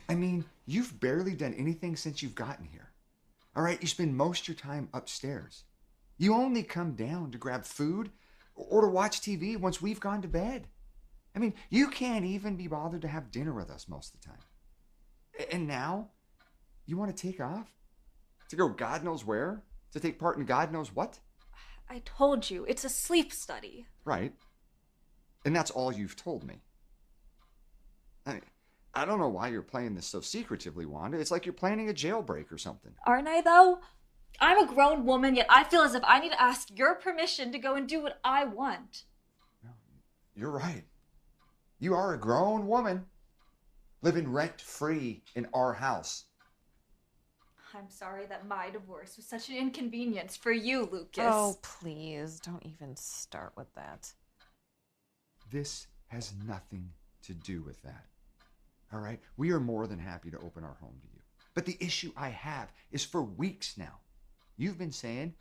I mean, you've barely done anything since you've gotten here. All right, you spend most of your time upstairs. You only come down to grab food or to watch TV once we've gone to bed. I mean, you can't even be bothered to have dinner with us most of the time. And now, you want to take off? To go God knows where? To take part in God knows what? I told you, it's a sleep study. Right. And that's all you've told me. I don't know why you're playing this so secretively, Wanda. It's like you're planning a jailbreak or something. Aren't I, though? I'm a grown woman, yet I feel as if I need to ask your permission to go and do what I want. No, you're right. You are a grown woman, living rent-free in our house. I'm sorry that my divorce was such an inconvenience for you, Lucas. Oh, please, don't even start with that. This has nothing to do with that. All right? We are more than happy to open our home to you. But the issue I have is for weeks now, you've been saying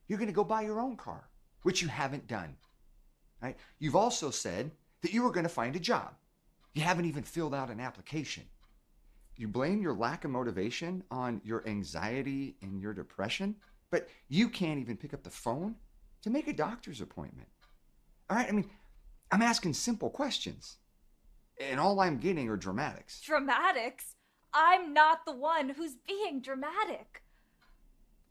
you're going to go buy your own car, which you haven't done. Right? You've also said that you were going to find a job. You haven't even filled out an application. You blame your lack of motivation on your anxiety and your depression, but you can't even pick up the phone to make a doctor's appointment. All right? I mean, I'm asking simple questions, and all I'm getting are dramatics. Dramatics? I'm not the one who's being dramatic.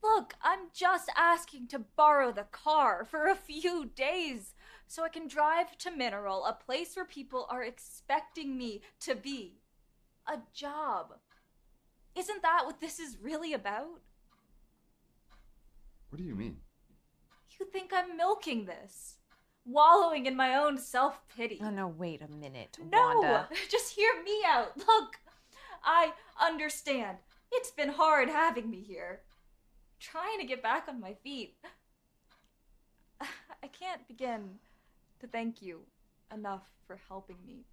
Look, I'm just asking to borrow the car for a few days so I can drive to Mineral, a place where people are expecting me to be. A job. Isn't that what this is really about? What do you mean? You think I'm milking this? Wallowing in my own self-pity? Oh, no, wait a minute, No! Wanda. Just hear me out. Look, I understand. It's been hard having me here. Trying to get back on my feet. I can't begin to thank you enough for helping me.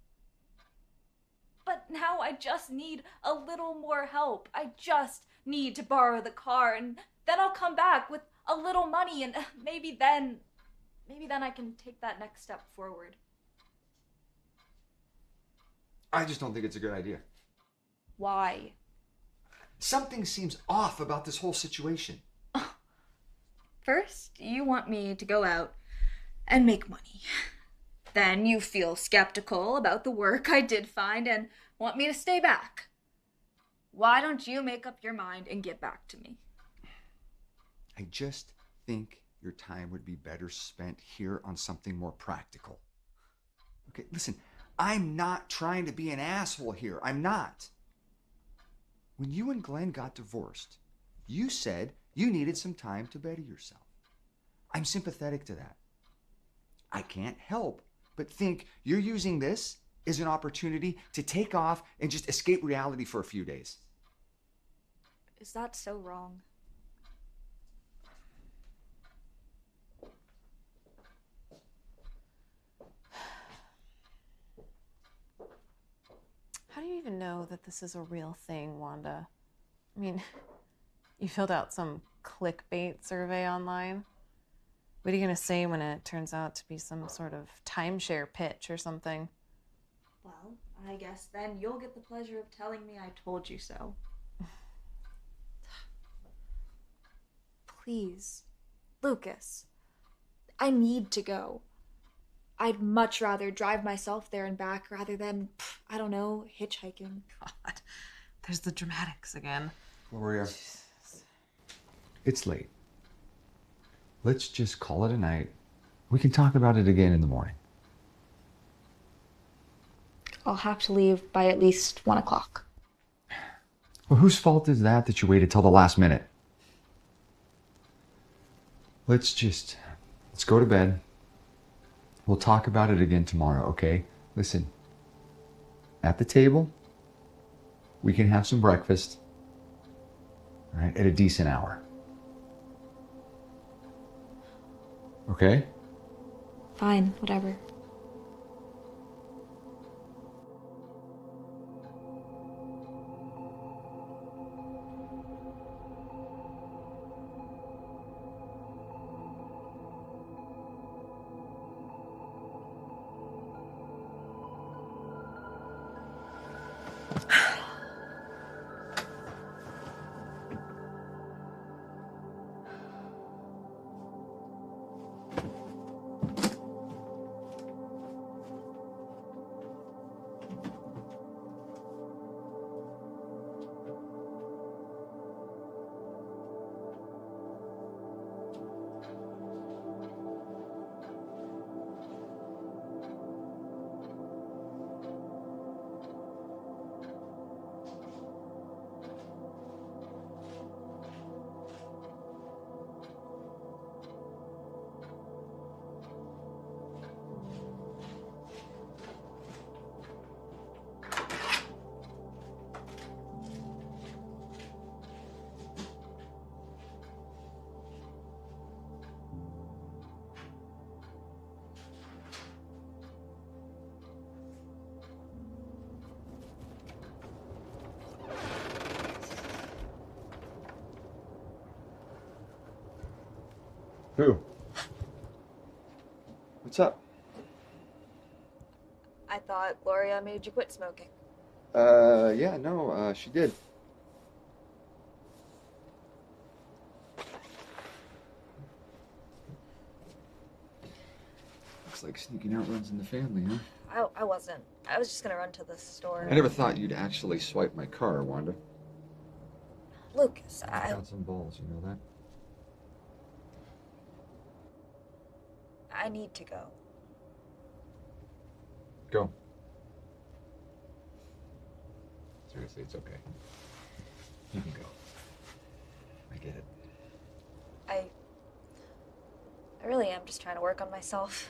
But now I just need a little more help. I just need to borrow the car, and then I'll come back with a little money, and maybe then I can take that next step forward. I just don't think it's a good idea. Why? Something seems off about this whole situation. First, you want me to go out and make money. Then you feel skeptical about the work I did find and want me to stay back. Why don't you make up your mind and get back to me? I just think your time would be better spent here on something more practical. Okay, listen, I'm not trying to be an asshole here. I'm not. When you and Glenn got divorced, you said you needed some time to better yourself. I'm sympathetic to that. I can't help but think you're using this as an opportunity to take off and just escape reality for a few days. Is that so wrong? How do you even know that this is a real thing, Wanda? I mean, you filled out some clickbait survey online. What are you going to say when it turns out to be some sort of timeshare pitch or something? Well, I guess then you'll get the pleasure of telling me I told you so. Please, Lucas, I need to go. I'd much rather drive myself there and back rather than, I don't know, hitchhiking. God, there's the dramatics again. Gloria, it's late. Let's just call it a night. We can talk about it again in the morning. I'll have to leave by at least 1 o'clock. Well, whose fault is that you waited till the last minute? Let's go to bed. We'll talk about it again tomorrow, okay? Listen, at the table, we can have some breakfast, all right, at a decent hour. Okay? Fine, whatever. Who? What's up? I thought Gloria made you quit smoking. Yeah, no, she did. Looks like sneaking out runs in the family, huh? I wasn't. I was just gonna run to the store. I never thought you'd actually swipe my car, Wanda. Lucas, I got some balls, you know that? I need to go. Go. Seriously, it's okay. You can go. I get it. I really am just trying to work on myself.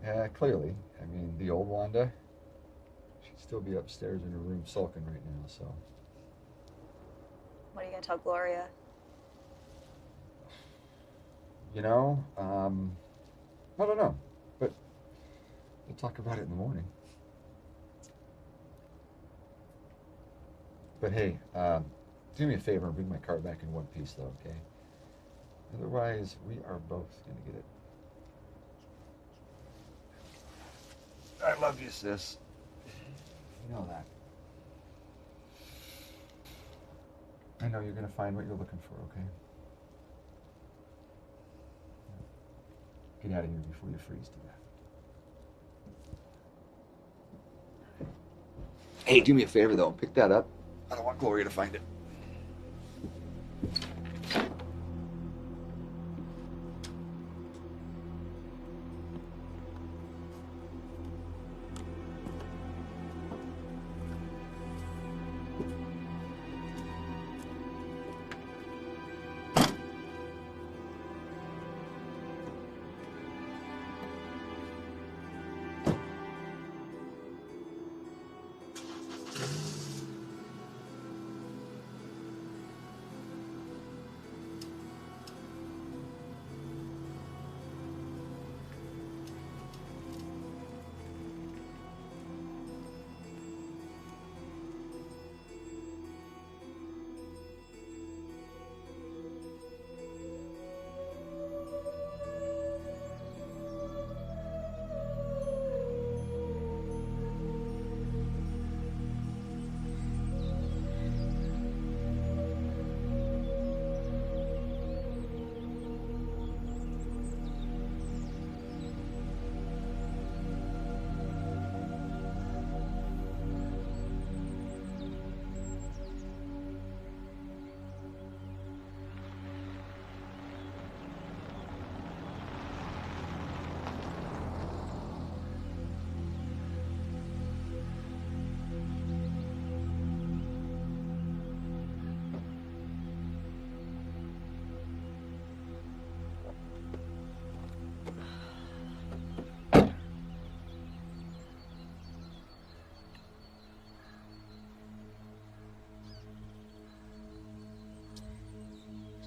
Yeah, clearly. I mean, the old Wanda, she'd still be upstairs in her room sulking right now, so. What are you gonna tell Gloria? You know, I don't know, but we'll talk about it in the morning. But hey, do me a favor and bring my car back in one piece, though, okay? Otherwise, we are both gonna get it. I love you, sis. You know that. I know you're gonna find what you're looking for, okay? Get out of here before you freeze to death. Hey, do me a favor, though. Pick that up. I don't want Gloria to find it.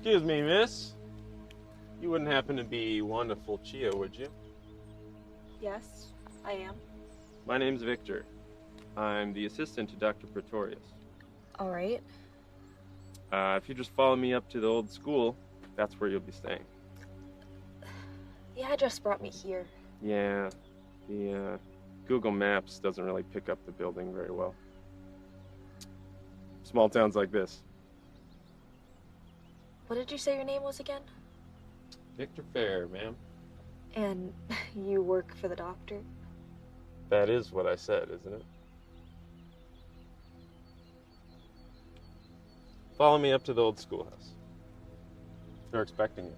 Excuse me, miss. You wouldn't happen to be Wanda Fulcia, would you? Yes, I am. My name's Victor. I'm the assistant to Dr. Pretorius. All right. If you just follow me up to the old school, that's where you'll be staying. The address brought me here. Yeah, the Google Maps doesn't really pick up the building very well. Small towns like this. What did you say your name was again? Victor Fair, ma'am. And you work for the doctor? That is what I said, isn't it? Follow me up to the old schoolhouse. They're expecting you.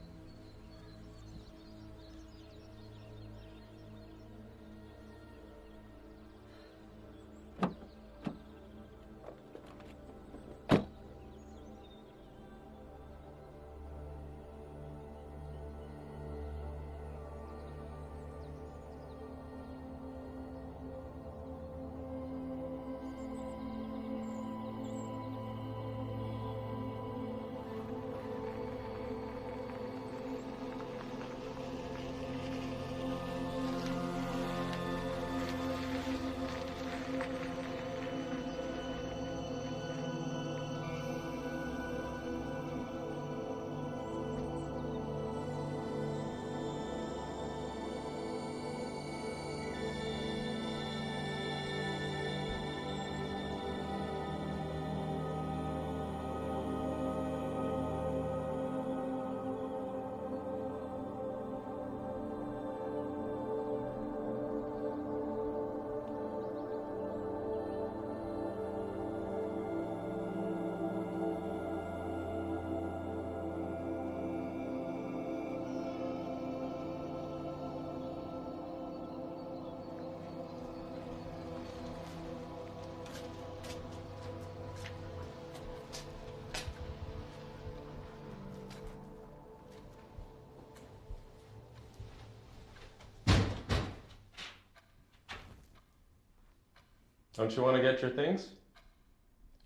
Don't you want to get your things?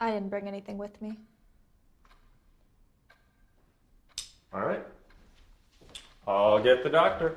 I didn't bring anything with me. All right. I'll get the doctor.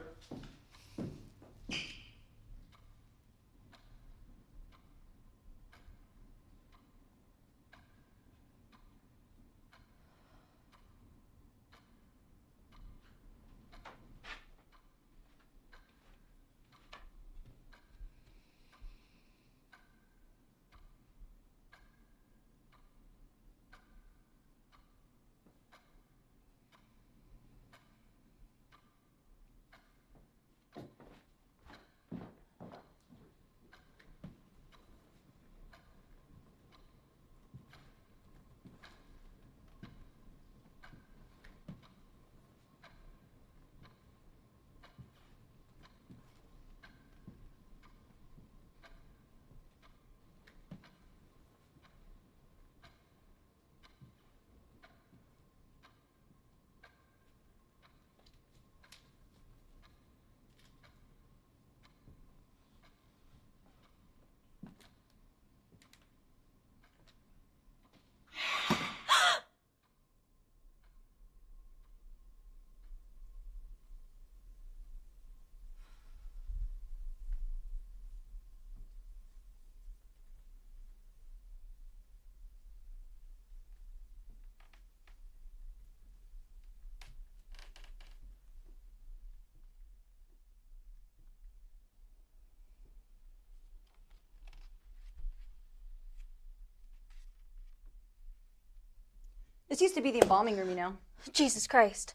This used to be the embalming room, you know. Jesus Christ.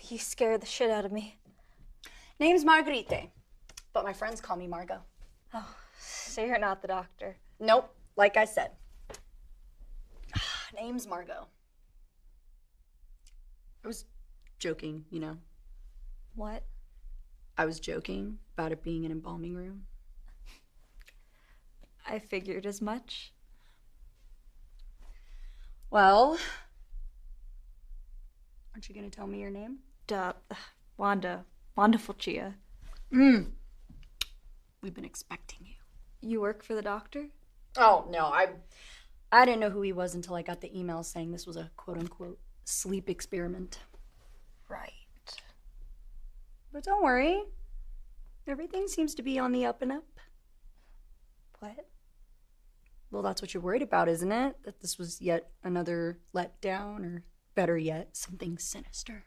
You scared the shit out of me. Name's Marguerite, but my friends call me Margot. Oh, so you're not the doctor. Nope, like I said. Name's Margot. I was joking, you know. What? I was joking about it being an embalming room. I figured as much. Well, aren't you gonna tell me your name? Duh. Wanda. Wanda Fulcia. We've been expecting you. You work for the doctor? Oh, no, I didn't know who he was until I got the email saying this was a quote-unquote sleep experiment. Right. But don't worry. Everything seems to be on the up and up. What? Well, that's what you're worried about, isn't it? That this was yet another letdown, or better yet, something sinister.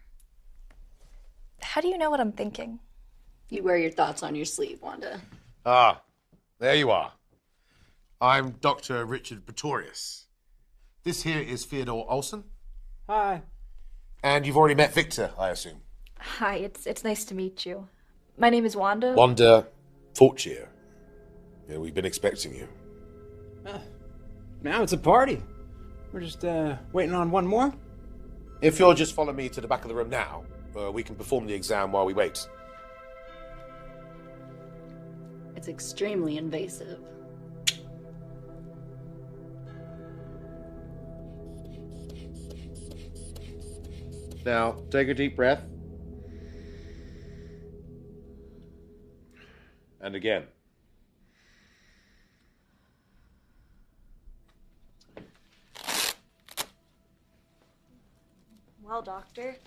How do you know what I'm thinking? You wear your thoughts on your sleeve, Wanda. Ah, there you are. I'm Dr. Richard Pretorius. This here is Theodore Olson. Hi. And you've already met Victor, I assume. Hi, it's nice to meet you. My name is Wanda. Wanda Fortier. Yeah, we've been expecting you. Now it's a party. We're just waiting on one more. If you'll just follow me to the back of the room now, we can perform the exam while we wait. It's extremely invasive. Now, take a deep breath. And again. Well, doctor.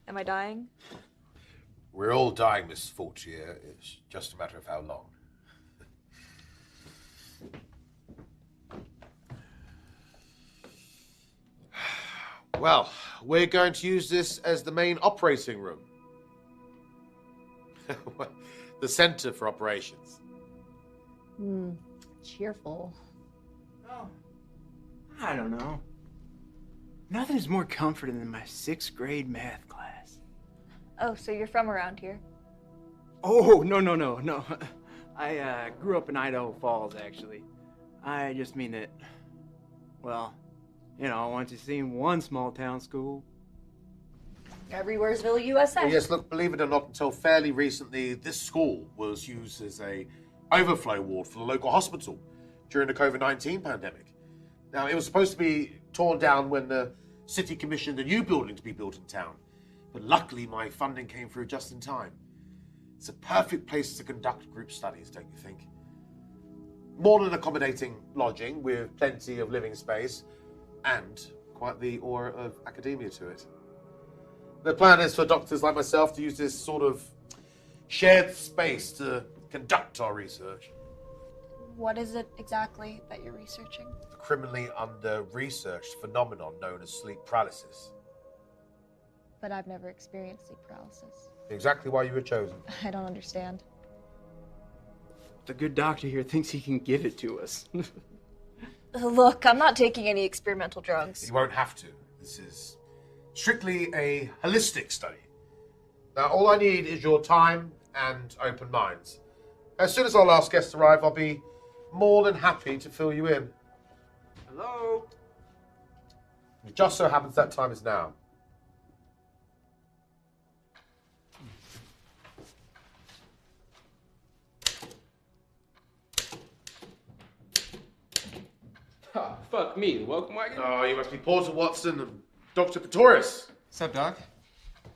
Am I dying? We're all dying, Miss Fortier. It's just a matter of how long. Well, we're going to use this as the main operating room. The center for operations. Cheerful. Oh, I don't know. Nothing is more comforting than my 6th grade math class. Oh, so you're from around here? Oh, no. I grew up in Idaho Falls, actually. I just mean that, well, you know, once you've seen one small town school. Everywheresville, USA. Well, yes, look, believe it or not, until fairly recently, this school was used as a overflow ward for the local hospital during the COVID-19 pandemic. Now, it was supposed to be torn down when the city commissioned a new building to be built in town. But luckily, my funding came through just in time. It's a perfect place to conduct group studies, don't you think? More than accommodating lodging with plenty of living space and quite the aura of academia to it. The plan is for doctors like myself to use this sort of shared space to conduct our research. What is it exactly that you're researching? The criminally under-researched phenomenon known as sleep paralysis. But I've never experienced sleep paralysis. Exactly why you were chosen. I don't understand. The good doctor here thinks he can give it to us. Look, I'm not taking any experimental drugs. You won't have to. This is strictly a holistic study. Now, all I need is your time and open minds. As soon as our last guests arrive, I'll be more than happy to fill you in. Hello? It just so happens that time is now. Oh, fuck me, the welcome wagon? Oh, you must be Porter Watson and Dr. Pretorius. What's up, Doc?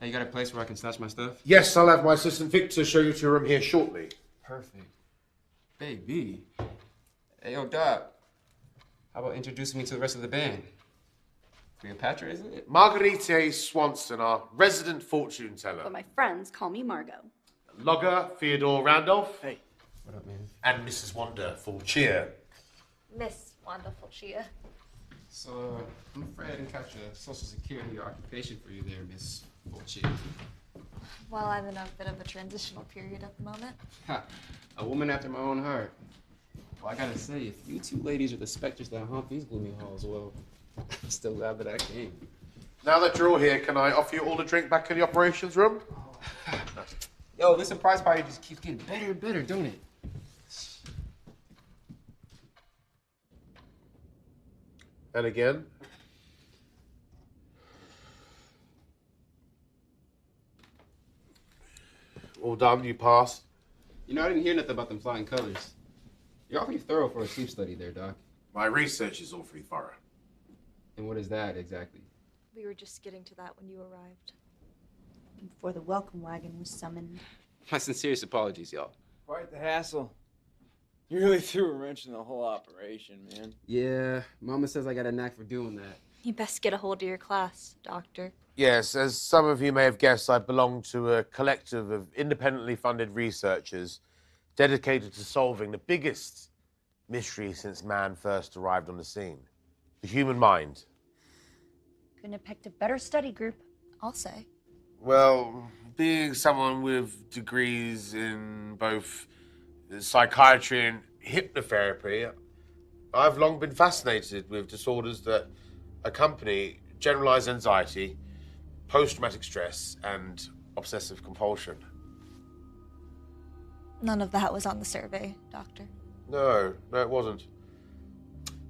Now you got a place where I can stash my stuff? Yes, I'll have my assistant Victor show you to your room here shortly. Perfect. Baby. Hey, yo, Doc. How about introducing me to the rest of the band? Cleopatra, isn't it? Marguerite Swanson, our resident fortune teller. But my friends call me Margot. Logger Theodore Randolph. Hey. What up, man? And Mrs. Wanda Fortier. Miss Wonderful Chia. So, I'm afraid I didn't catch a social security or occupation for you there, Miss Fortier. Well, I'm in a bit of a transitional period at the moment. Ha! A woman after my own heart. Well, I gotta say, if you two ladies are the specters that haunt these gloomy halls, well, I'm still glad that I came. Now that you're all here, can I offer you all a drink back in the operations room? Yo, this surprise party just keeps getting better and better, don't it? And again. All done, you passed. You know, I didn't hear nothing about them flying colors. You're awfully thorough for a sleep study there, Doc. My research is awfully thorough. And what is that, exactly? We were just getting to that when you arrived. Before the welcome wagon was summoned. My sincerest apologies, y'all. Quite the hassle. You really threw a wrench in the whole operation, man. Yeah, Mama says I got a knack for doing that. You best get a hold of your class, Doctor. Yes, as some of you may have guessed, I belong to a collective of independently funded researchers dedicated to solving the biggest mystery since man first arrived on the scene. The human mind. Couldn't have picked a better study group. I'll say. Well, being someone with degrees in both psychiatry and hypnotherapy, I've long been fascinated with disorders that accompany generalized anxiety, post-traumatic stress, and obsessive compulsion. None of that was on the survey, Doctor. No, it wasn't.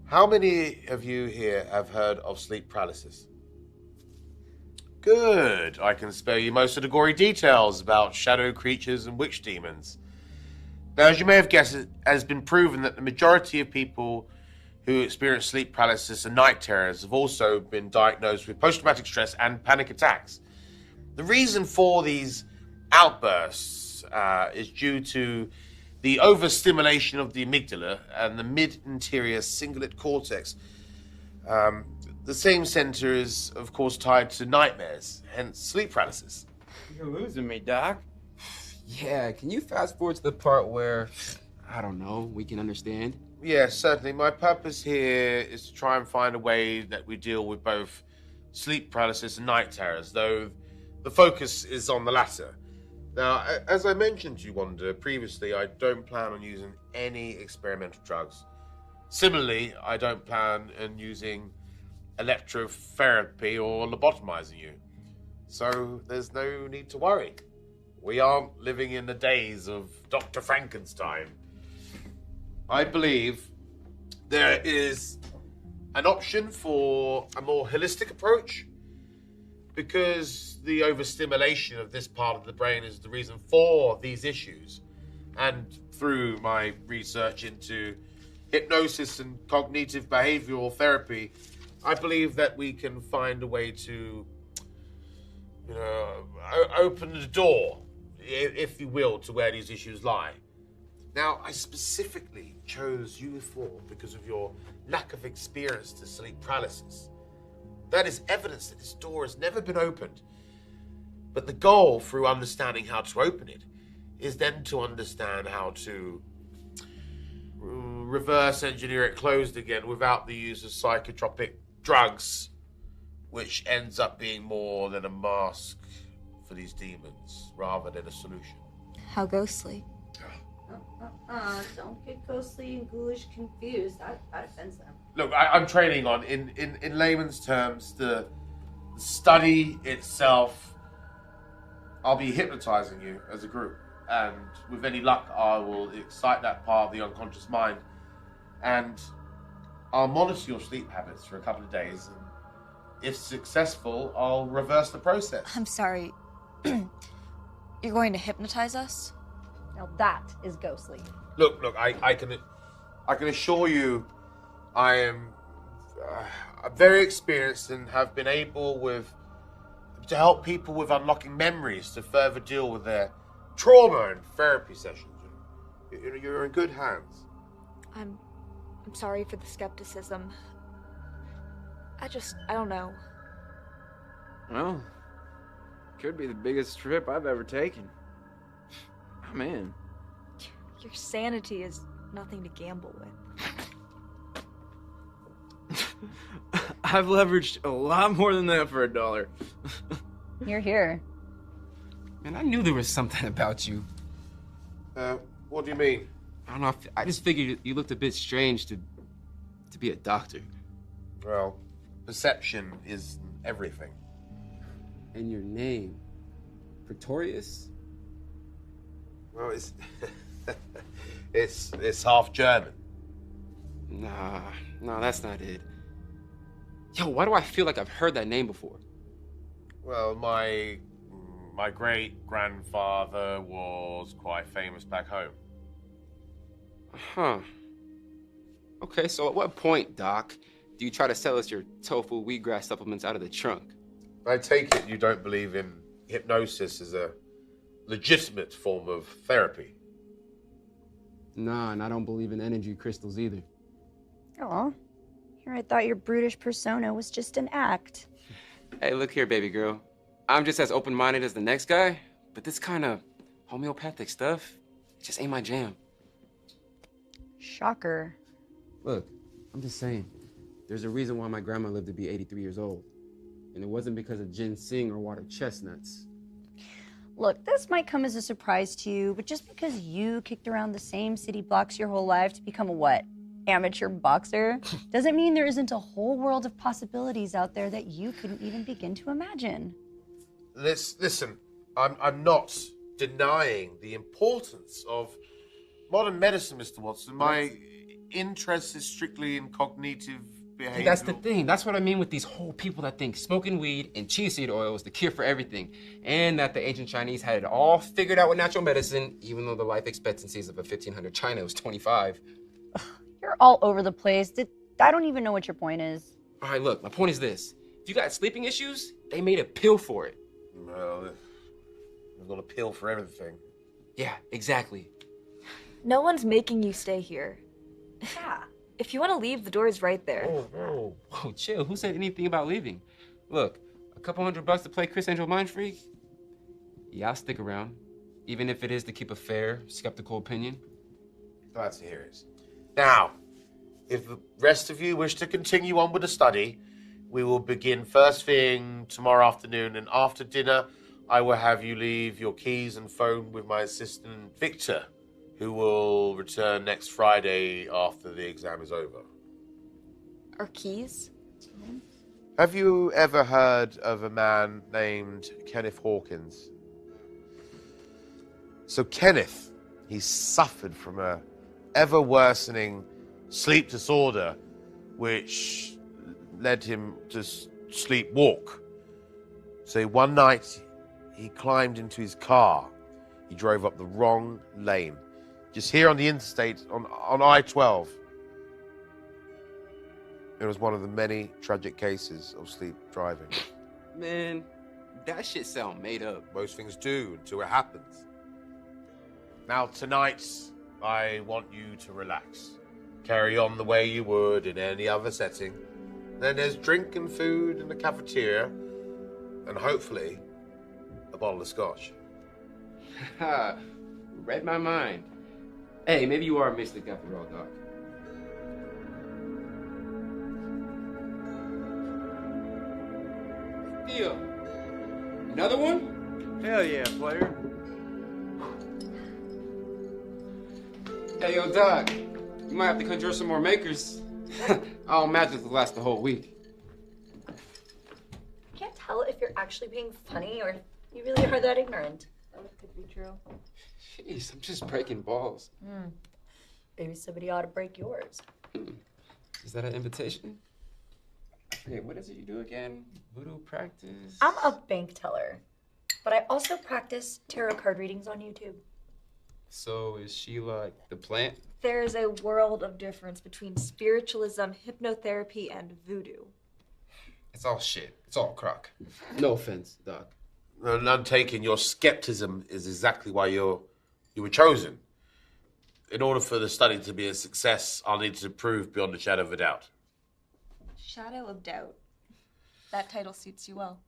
How many of you here have heard of sleep paralysis? Good. I can spare you most of the gory details about shadow creatures and witch demons. Now, as you may have guessed, it has been proven that the majority of people who experience sleep paralysis and night terrors have also been diagnosed with post-traumatic stress and panic attacks. The reason for these outbursts is due to the overstimulation of the amygdala and the mid-anterior cingulate cortex. The same center is, of course, tied to nightmares, hence sleep paralysis. You're losing me, Doc. Yeah, can you fast forward to the part where, I don't know, we can understand? Yes, certainly. My purpose here is to try and find a way that we deal with both sleep paralysis and night terrors, though the focus is on the latter. Now, as I mentioned to you, Wanda, previously, I don't plan on using any experimental drugs. Similarly, I don't plan on using electrotherapy or lobotomizing you. So there's no need to worry. We aren't living in the days of Dr. Frankenstein. I believe there is an option for a more holistic approach, because the overstimulation of this part of the brain is the reason for these issues. And through my research into hypnosis and cognitive behavioral therapy, I believe that we can find a way to, open the door, if you will, to where these issues lie. Now, I specifically chose you four because of your lack of experience to sleep paralysis. That is evidence that this door has never been opened. But the goal, through understanding how to open it, is then to understand how to reverse engineer it closed again without the use of psychotropic drugs, which ends up being more than a mask for these demons rather than a solution. How ghostly. Don't get ghostly and ghoulish confused. That offends them. Look, I'm training on, in layman's terms, the study itself. I'll be hypnotizing you as a group, and with any luck, I will excite that part of the unconscious mind, and I'll monitor your sleep habits for a couple of days, and if successful, I'll reverse the process. I'm sorry. You're going to hypnotize us? Now that is ghostly. Look, I can assure you, I am very experienced and have been able to help people with unlocking memories to further deal with their trauma and therapy sessions. You're in good hands. I'm sorry for the skepticism. I don't know. Well, could be the biggest trip I've ever taken. I'm in. Your sanity is nothing to gamble with. I've leveraged a lot more than that for $1. You're here. Man, I knew there was something about you. What do you mean? I don't know. I just figured you looked a bit strange to be a doctor. Well, perception is everything. And your name, Pretorius? Well, it's half German. Nah, that's not it. Yo, why do I feel like I've heard that name before? Well, my great-grandfather was quite famous back home. Huh. Okay, so at what point, Doc, do you try to sell us your tofu wheatgrass supplements out of the trunk? I take it you don't believe in hypnosis as a legitimate form of therapy. Nah, and I don't believe in energy crystals either. Oh, Or I thought your brutish persona was just an act. Hey, look here, baby girl. I'm just as open-minded as the next guy, but this kind of homeopathic stuff, it just ain't my jam. Shocker. Look, I'm just saying, there's a reason why my grandma lived to be 83 years old. And it wasn't because of ginseng or water chestnuts. Look, this might come as a surprise to you, but just because you kicked around the same city blocks your whole life to become a what? Amateur boxer, doesn't mean there isn't a whole world of possibilities out there that you couldn't even begin to imagine. Listen, I'm not denying the importance of modern medicine, Mr. Watson. My interest is strictly in cognitive behavior. That's the thing. That's what I mean with these whole people that think smoking weed and chia seed oil is the cure for everything. And that the ancient Chinese had it all figured out with natural medicine, even though the life expectancies of a 1500 China was 25. You're all over the place. I don't even know what your point is. All right, look, my point is this. If you got sleeping issues, they made a pill for it. Well, they've got a pill for everything. Yeah, exactly. No one's making you stay here. Yeah. If you want to leave, the door is right there. Whoa, chill. Who said anything about leaving? Look, a couple $100 to play Chris Angel Mind Freak? Yeah, I'll stick around. Even if it is to keep a fair, skeptical opinion. Glad to hear it. Now, if the rest of you wish to continue on with the study, we will begin first thing tomorrow afternoon, and after dinner, I will have you leave your keys and phone with my assistant, Victor, who will return next Friday after the exam is over. Our keys? Have you ever heard of a man named Kenneth Hawkins? So Kenneth, he suffered from a ever-worsening sleep disorder, which led him to sleepwalk. So one night, he climbed into his car. He drove up the wrong lane. Just here on the interstate, on I-12. It was one of the many tragic cases of sleep driving. Man, that shit sound made up. Most things do until it happens. Now tonight, I want you to relax. Carry on the way you would in any other setting. Then there's drink and food in the cafeteria, and hopefully, a bottle of scotch. Ha, read my mind. Hey, maybe you are a mystic after all, Doc. Theo, another one? Hell yeah, player. Hey, yo, Doc, you might have to conjure some more makers. All magic will last the whole week. I can't tell if you're actually being funny or if you really are that ignorant. That could be true. Jeez, I'm just breaking balls. Maybe somebody ought to break yours. Is that an invitation? I forget, what is it you do again? Voodoo practice? I'm a bank teller, but I also practice tarot card readings on YouTube. So is she like the plant? There's a world of difference between spiritualism, hypnotherapy, and voodoo. It's all shit. It's all crock. No offense, Doc. None taken. Your skepticism is exactly why you were chosen. In order for the study to be a success, I'll need to prove beyond a shadow of a doubt. Shadow of doubt. That title suits you well.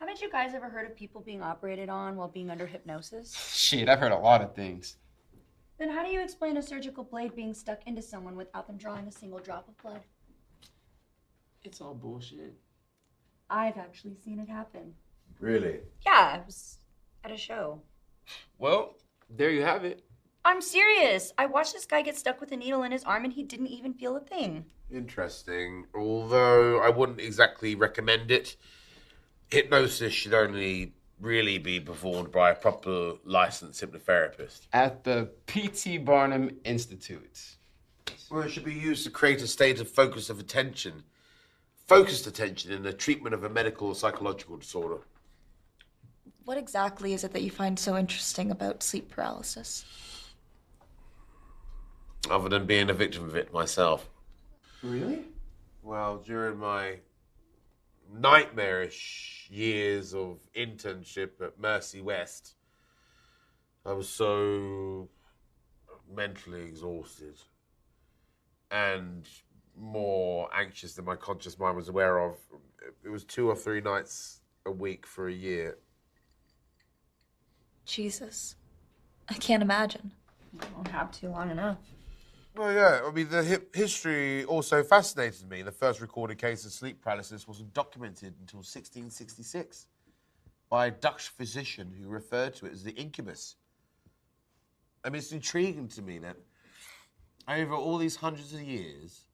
Haven't you guys ever heard of people being operated on while being under hypnosis? Shit, I've heard a lot of things. Then how do you explain a surgical blade being stuck into someone without them drawing a single drop of blood? It's all bullshit. I've actually seen it happen. Really? Yeah, I was at a show. Well, there you have it. I'm serious. I watched this guy get stuck with a needle in his arm and he didn't even feel a thing. Interesting. Although I wouldn't exactly recommend it. Hypnosis should only really be performed by a proper licensed hypnotherapist. At the P.T. Barnum Institute. Well, it should be used to create a state of focused attention in the treatment of a medical or psychological disorder. What exactly is it that you find so interesting about sleep paralysis? Other than being a victim of it myself. Really? Well, during my nightmarish years of internship at Mercy West, I was so mentally exhausted and more anxious than my conscious mind was aware of. It was 2 or 3 nights a week for a year. Jesus. I can't imagine. I won't have too long enough. Well, yeah, I mean, the history also fascinated me. The first recorded case of sleep paralysis wasn't documented until 1666 by a Dutch physician who referred to it as the incubus. I mean, it's intriguing to me that over all these hundreds of years,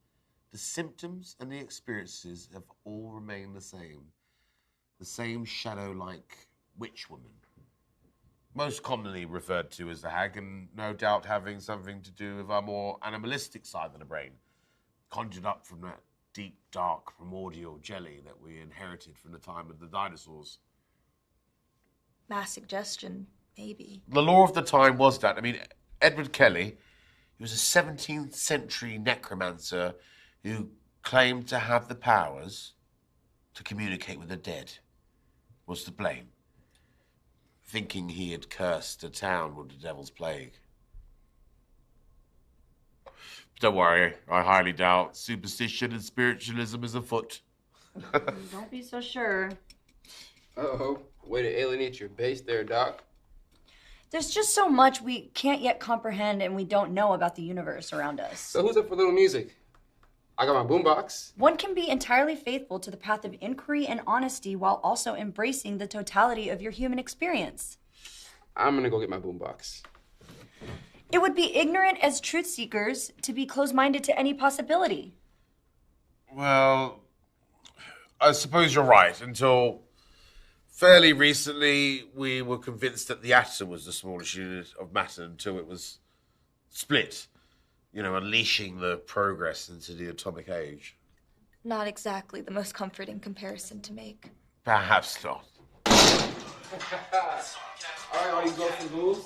the symptoms and the experiences have all remained the same. The same shadow-like witch woman. Most commonly referred to as the hag, and no doubt having something to do with our more animalistic side of the brain, conjured up from that deep, dark, primordial jelly that we inherited from the time of the dinosaurs. Mass suggestion, maybe. The law of the time was that. I mean, Edward Kelly, he was a 17th century necromancer who claimed to have the powers to communicate with the dead, was to blame, thinking he had cursed a town with the devil's plague. Don't worry, I highly doubt superstition and spiritualism is afoot. Don't be so sure. Uh-oh. Way to alienate your base there, Doc. There's just so much we can't yet comprehend and we don't know about the universe around us. So who's up for a little music? I got my boombox. One can be entirely faithful to the path of inquiry and honesty while also embracing the totality of your human experience. I'm gonna go get my boombox. It would be ignorant as truth seekers to be closed-minded to any possibility. Well, I suppose you're right. Until fairly recently, we were convinced that the atom was the smallest unit of matter until it was split, you know, unleashing the progress into the atomic age. Not exactly the most comforting comparison to make. Perhaps not. All right, all you girls and ghouls,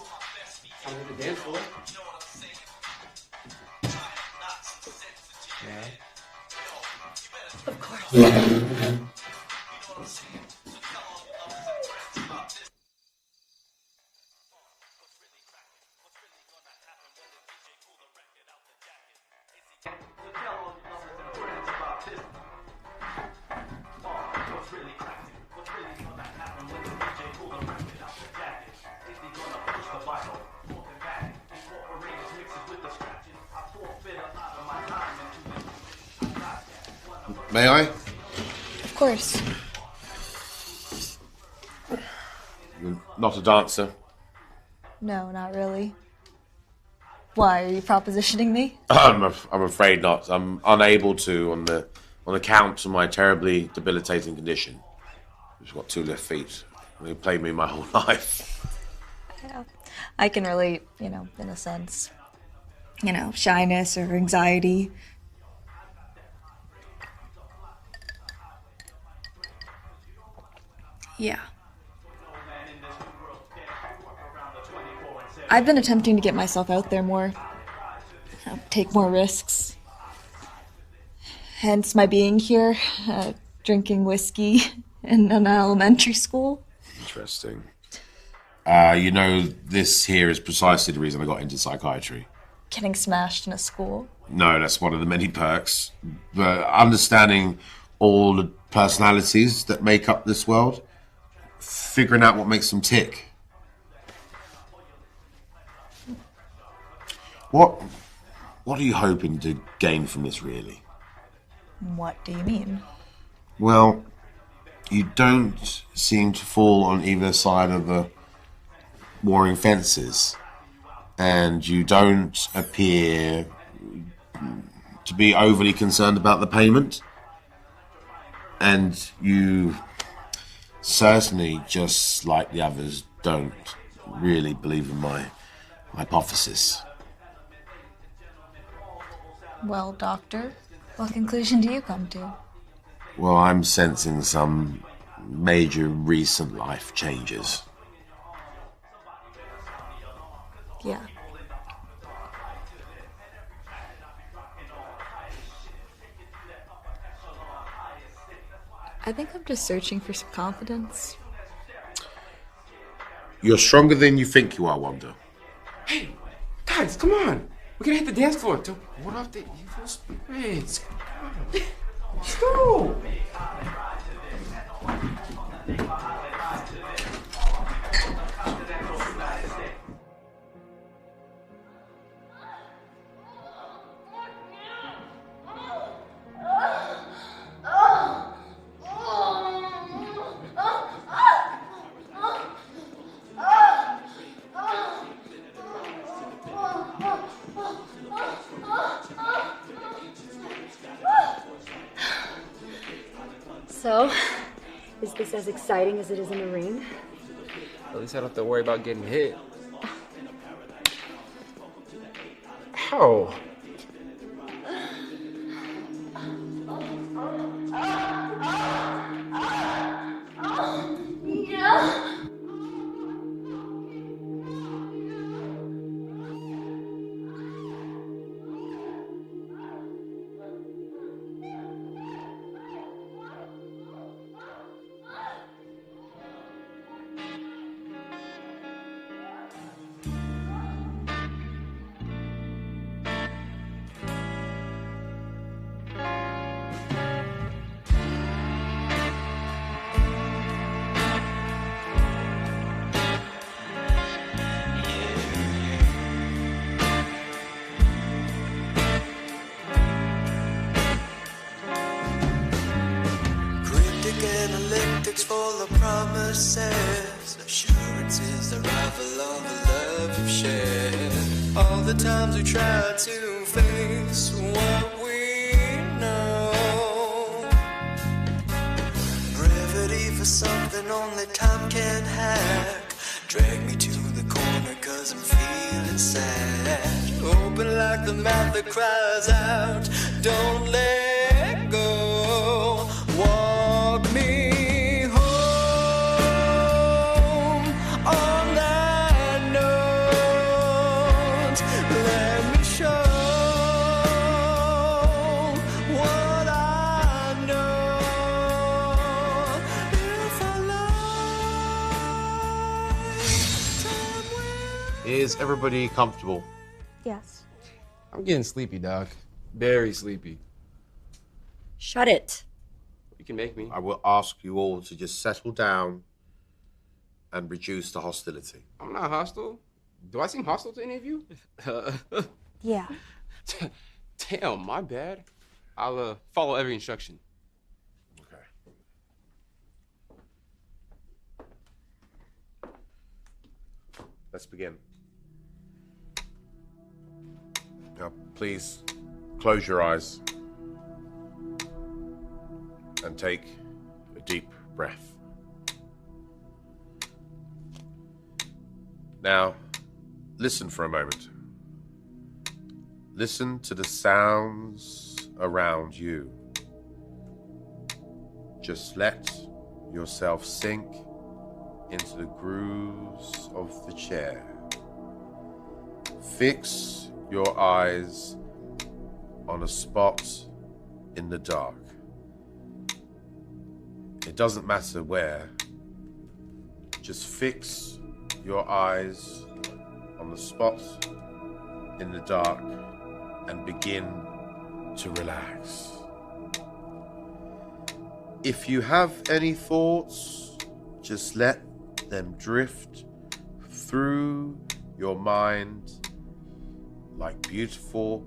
time to hit the dance floor. Yeah. Of course. May I? Of course. You're not a dancer. No, not really. Why, are you propositioning me? I'm afraid not. I'm unable to on account of my terribly debilitating condition. I've got 2 left feet. They played me my whole life. Yeah. I can relate, in a sense. Shyness or anxiety. Yeah. I've been attempting to get myself out there more. Take more risks. Hence my being here, drinking whiskey in an elementary school. Interesting. This here is precisely the reason I got into psychiatry. Getting smashed in a school. No, that's one of the many perks. But understanding all the personalities that make up this world, figuring out what makes them tick. What are you hoping to gain from this, really? What do you mean? Well, you don't seem to fall on either side of the warring fences, and you don't appear to be overly concerned about the payment, and you certainly, just like the others, don't really believe in my hypothesis. Well, doctor, what conclusion do you come to? Well, I'm sensing some major recent life changes. Yeah. I think I'm just searching for some confidence. You're stronger than you think you are, Wanda. Hey, guys, come on. We're gonna hit the dance floor to ward off the evil spirits. Let's go! So, is this as exciting as it is in the ring? At least I don't have to worry about getting hit. Ow! Analytics full of promises, assurances, the rival of the love you've shared. All the times we tried to face what we know. Brevity for something only time can hack. Drag me to the corner cause I'm feeling sad. Open like the mouth that cries out, don't let go. Walk me home on that note. Let me show what I know. If I lie, Is everybody comfortable? Yes. I'm getting sleepy, Doc. Very sleepy. Shut it. You can make me. I will ask you all to just settle down and reduce the hostility. I'm not hostile. Do I seem hostile to any of you? Yeah. Damn, my bad. I'll follow every instruction. Okay. Let's begin. Now, please close your eyes and take a deep breath. Now, listen for a moment. Listen to the sounds around you. Just let yourself sink into the grooves of the chair. Fix your eyes on a spot in the dark. It doesn't matter where. Just fix your eyes on the spot in the dark and begin to relax. If you have any thoughts, just let them drift through your mind like beautiful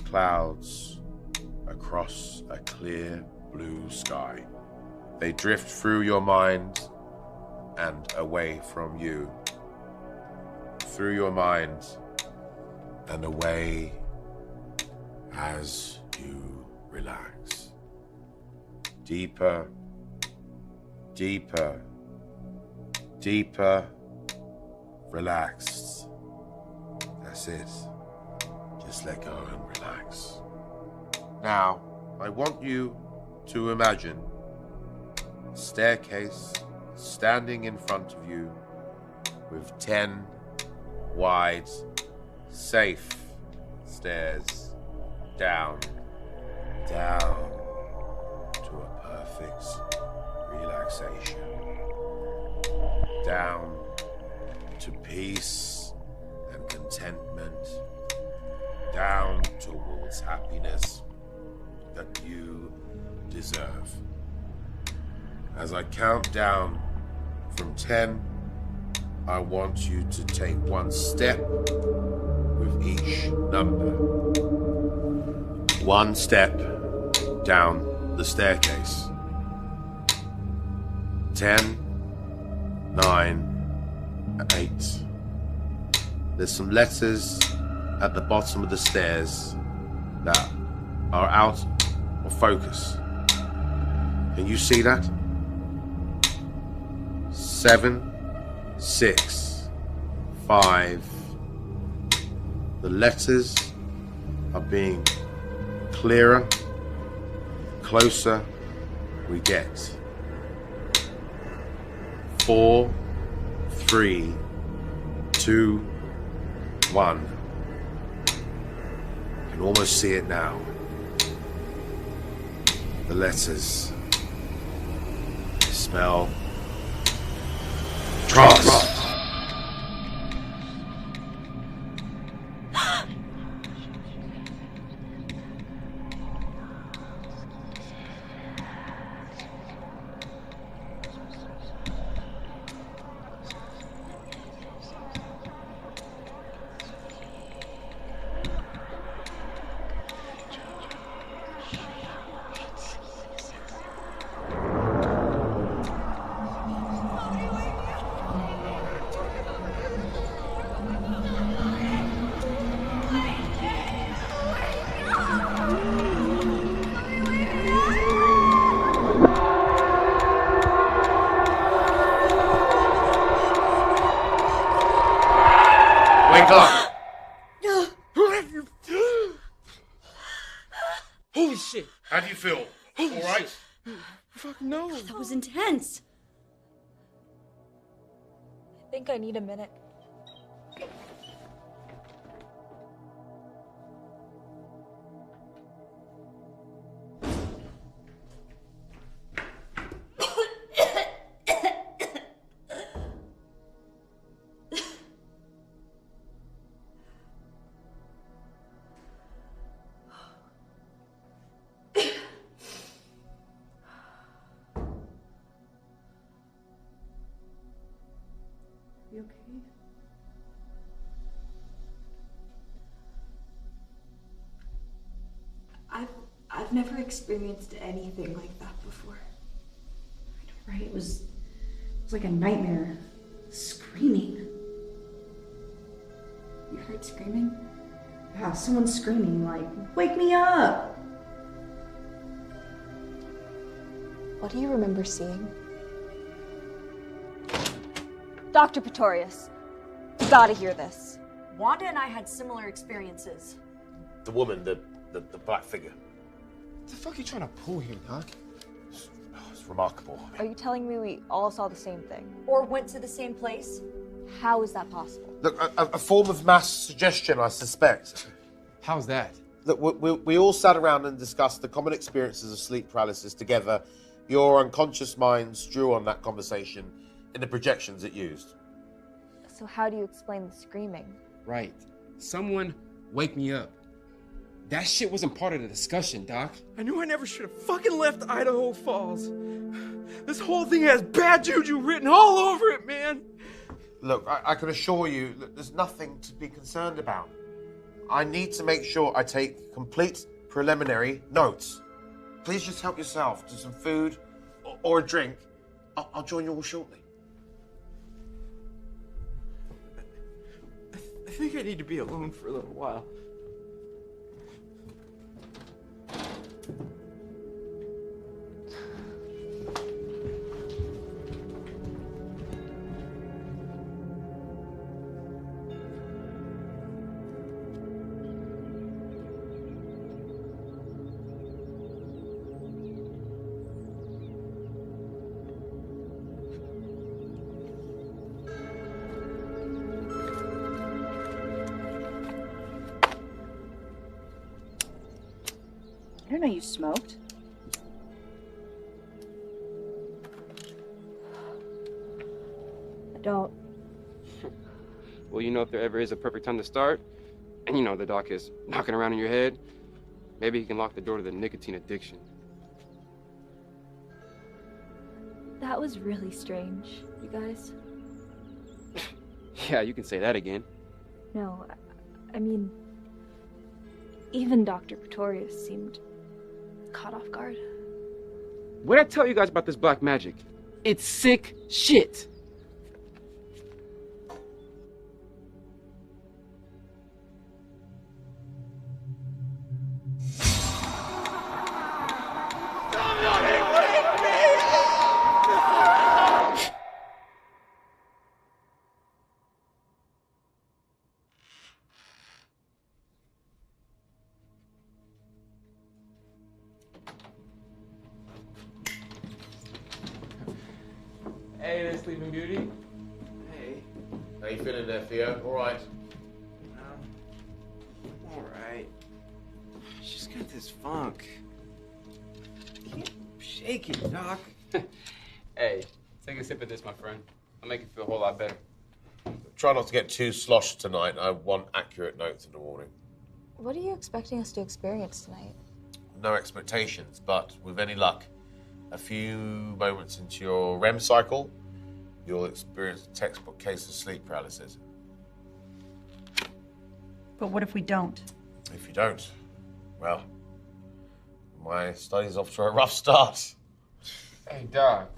clouds across a clear blue sky. They drift through your mind and away from you. Through your mind and away as you relax. Deeper, deeper, deeper, relaxed. That's it. Just let go and relax. Now, I want you to imagine a staircase standing in front of you with 10 wide, safe stairs down, down to a perfect relaxation. Down to peace and contentment. Down towards happiness. that you deserve. As I count down from 10, I want you to take one step with each number. One step down the staircase. 10, 9, 8. There's some letters at the bottom of the stairs that are out of focus. Can you see that? 7, 6, 5. The letters are being clearer, closer we get. 4, 3, 2, 1. I can almost see it now. The letters spell trust. Wake up! Holy shit! How do you feel? Holy All right? shit. Fuck no. That was intense. I think I need a minute. You okay? I've never experienced anything like that before. I know, right? It was like a nightmare. Screaming. You heard screaming? Yeah, someone screaming like, "Wake me up!" What do you remember seeing? Dr. Pretorius, you gotta hear this. Wanda and I had similar experiences. The woman, the black figure. What the fuck are you trying to pull here, Doc? It's remarkable. Are you telling me we all saw the same thing? Or went to the same place? How is that possible? Look, a form of mass suggestion, I suspect. How's that? Look, we all sat around and discussed the common experiences of sleep paralysis together. Your unconscious minds drew on that conversation in the projections it used. So how do you explain the screaming? Right. Someone wake me up. That shit wasn't part of the discussion, Doc. I knew I never should have fucking left Idaho Falls. This whole thing has bad juju written all over it, man. Look, I can assure you that there's nothing to be concerned about. I need to make sure I take complete preliminary notes. Please just help yourself to some food or a drink. I'll join you all shortly. I think I need to be alone for a little while. I didn't know you smoked. I don't. Well, you know, if there ever is a perfect time to start, and you know the doc is knocking around in your head, Maybe he can lock the door to the nicotine addiction. That was really strange, you guys. Yeah, you can say that again. No, I mean, even Dr. Pretorius seemed caught off guard. What'd I tell you guys about this black magic? It's sick shit. Hey there, Sleeping Beauty. Hey. How you feeling there, Theo? All right. All right. She's got this funk. Can't shake it, Doc. Hey, take a sip of this, my friend. I'll make it feel a whole lot better. Try not to get too sloshed tonight. I want accurate notes in the morning. What are you expecting us to experience tonight? No expectations, but with any luck, a few moments into your REM cycle, you'll experience a textbook case of sleep paralysis. But what if we don't? If you don't, well, my study's off to a rough start. Hey, Doc,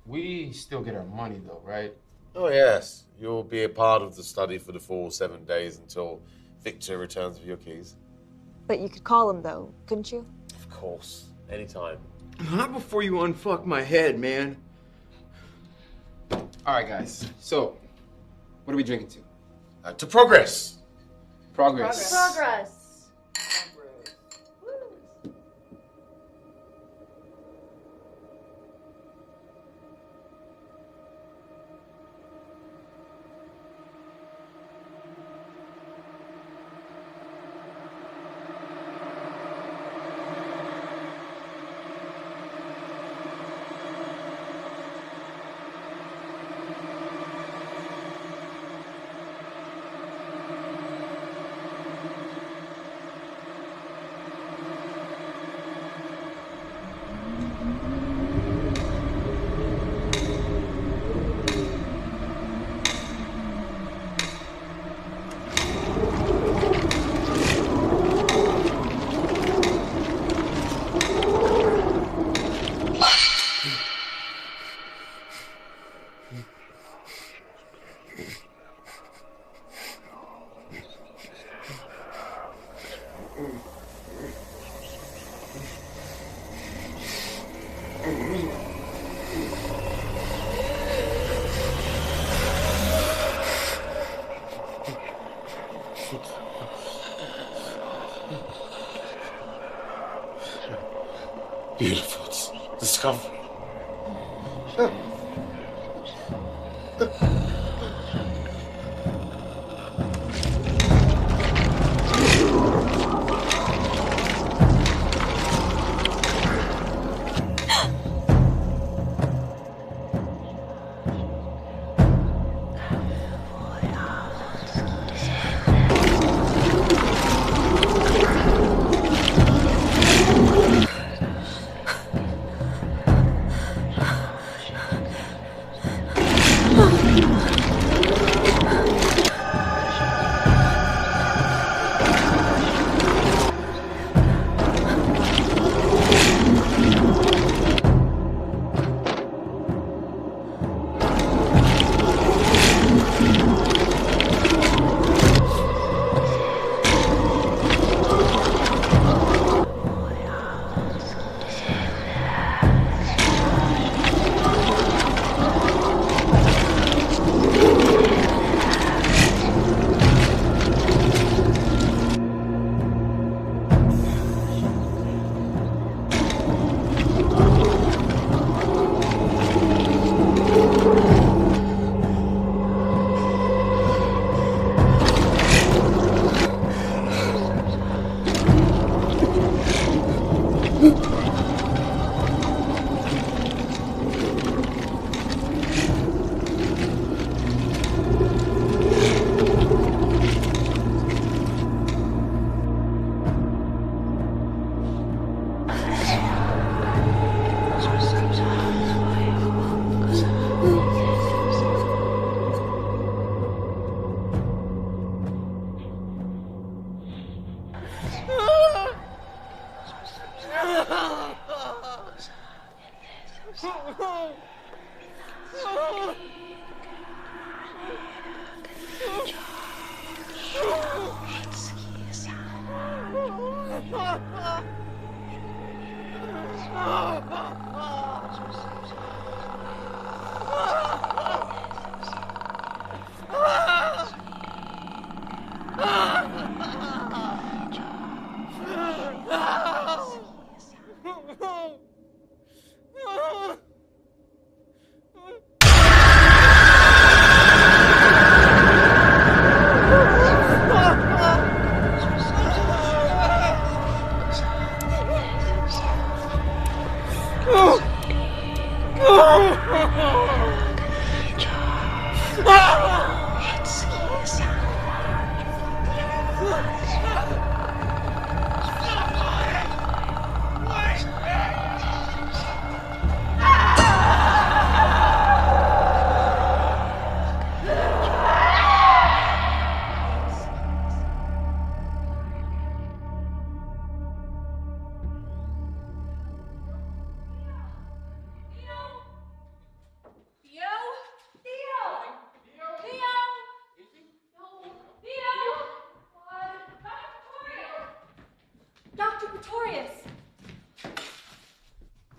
we still get our money, though, right? Oh, yes. You'll be a part of the study for the full 7 days until Victor returns with your keys. But you could call him, though, couldn't you? Of course. Anytime. Not before you unfuck my head, man. All right, guys. So, what are we drinking to? To progress. Progress. Progress. Beautiful discovery.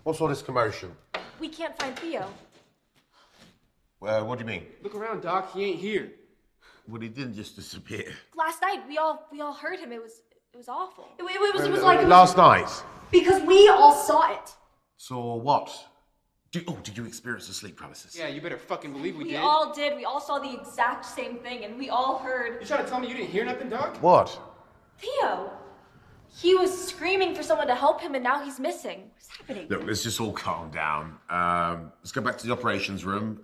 What's all this commotion? We can't find Theo. What do you mean? Look around, Doc. He ain't here. Well, he didn't just disappear. Last night we all heard him. It was awful. It was like Last night. because we all saw it. Saw what? Did you experience the sleep paralysis? Yeah, you better fucking believe we did. We all did. We all saw the exact same thing, and we all heard You trying to tell me you didn't hear nothing, Doc? What? Theo. He was screaming for someone to help him, and now he's missing. What's happening? Look, let's just all calm down. Let's go back to the operations room.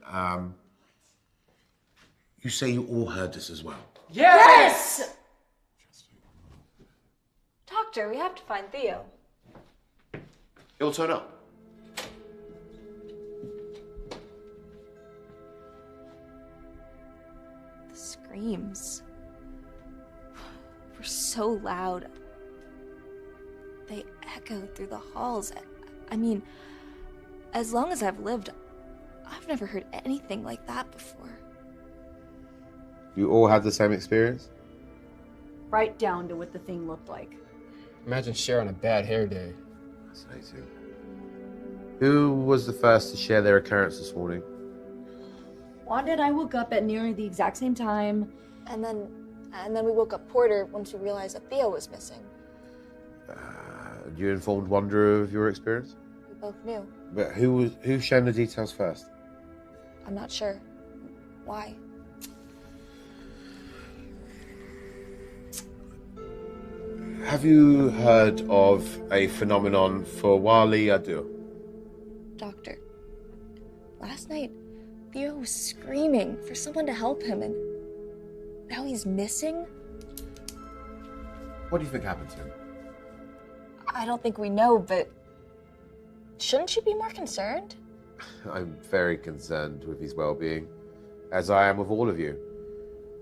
You say you all heard this as well? Yes! Doctor, we have to find Theo. He'll turn up. The screams were so loud. They echoed through the halls. I mean, as long as I've lived, I've never heard anything like that before. You all had the same experience? Right down to what the thing looked like. Imagine Cher on a bad hair day. Fascinating. Who was the first to share their occurrence this morning? Wanda and I woke up at nearly the exact same time. And then we woke up Porter once we realized that Theo was missing. You informed Wanda of your experience? We both knew. But who shared the details first? I'm not sure. Why? Have you heard of a phenomenon for Wali Adu? Doctor, last night Theo was screaming for someone to help him, and now he's missing? What do you think happened to him? I don't think we know, but shouldn't you be more concerned? I'm very concerned with his well-being, as I am with all of you.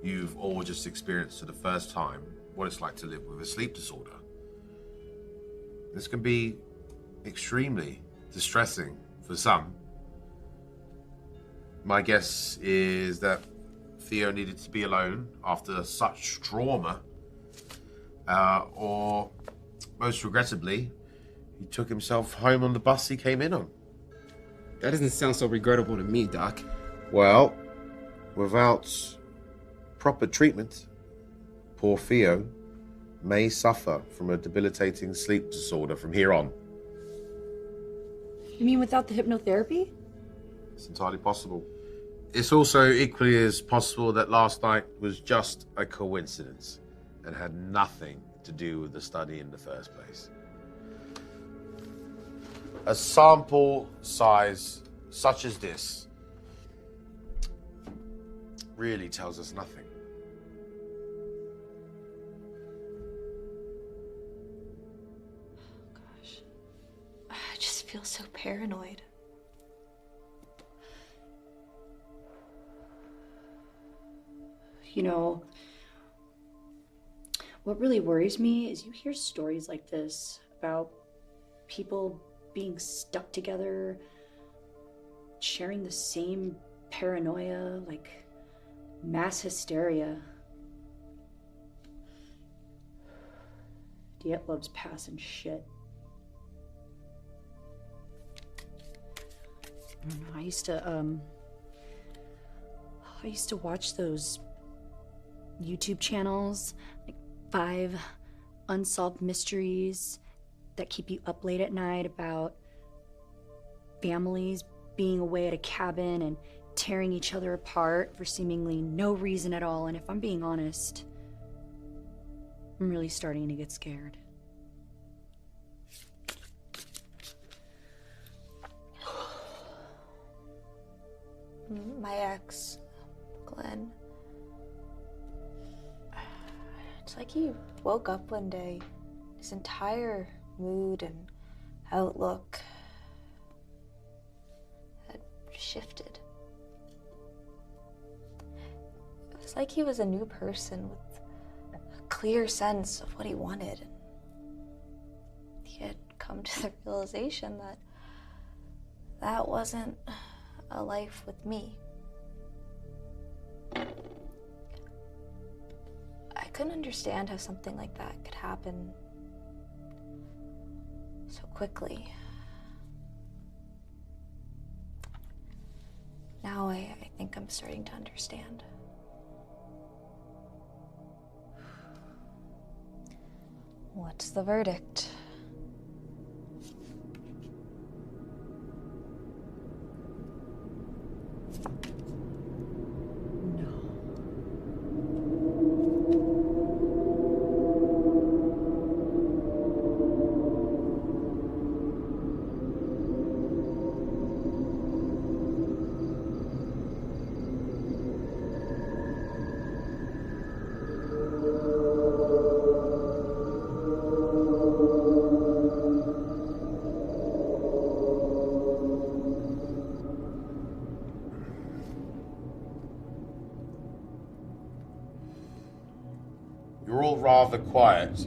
You've all just experienced for the first time what it's like to live with a sleep disorder. This can be extremely distressing for some. My guess is that Theo needed to be alone after such trauma, or most regrettably, he took himself home on the bus he came in on. That doesn't sound so regrettable to me, Doc. Well, without proper treatment, poor Theo may suffer from a debilitating sleep disorder from here on. You mean without the hypnotherapy? It's entirely possible. It's also equally as possible that last night was just a coincidence and had nothing to do with the study in the first place. A sample size such as this really tells us nothing. Gosh, I just feel so paranoid. You know, what really worries me is you hear stories like this about people being stuck together, sharing the same paranoia, like mass hysteria. Dietlove's passing shit. I don't know, I used to watch those YouTube channels, like 5 unsolved mysteries that keep you up late at night about families being away at a cabin and tearing each other apart for seemingly no reason at all. And if I'm being honest, I'm really starting to get scared. My ex, Glenn. It's like he woke up one day, his entire mood and outlook had shifted. It was like he was a new person with a clear sense of what he wanted. He had come to the realization that that wasn't a life with me. I couldn't understand how something like that could happen so quickly. now I think I'm starting to understand. What's the verdict? You're all rather quiet.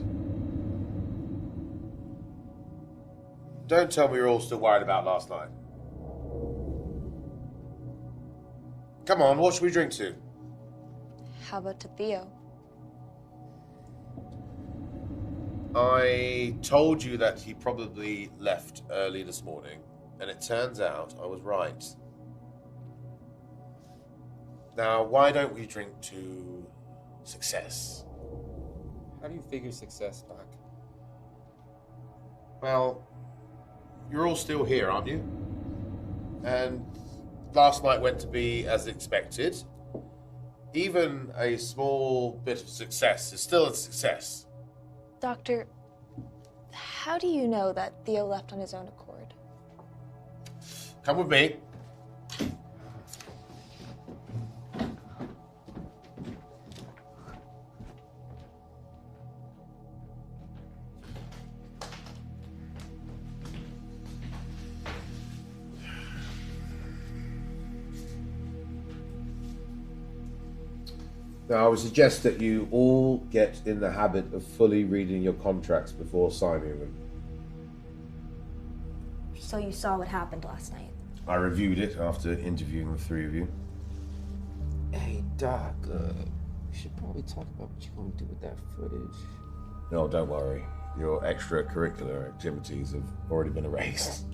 Don't tell me you're all still worried about last night. Come on, what should we drink to? How about to Theo? I told you that he probably left early this morning, and it turns out I was right. Now, why don't we drink to success? How do you figure success, Doc? Well, you're all still here, aren't you? And last night went to be as expected. Even a small bit of success is still a success. Doctor, how do you know that Theo left on his own accord? Come with me. Now, I would suggest that you all get in the habit of fully reading your contracts before signing them. So you saw what happened last night? I reviewed it after interviewing the three of you. Hey, Doc, we should probably talk about what you're going to do with that footage. No, don't worry. Your extracurricular activities have already been erased.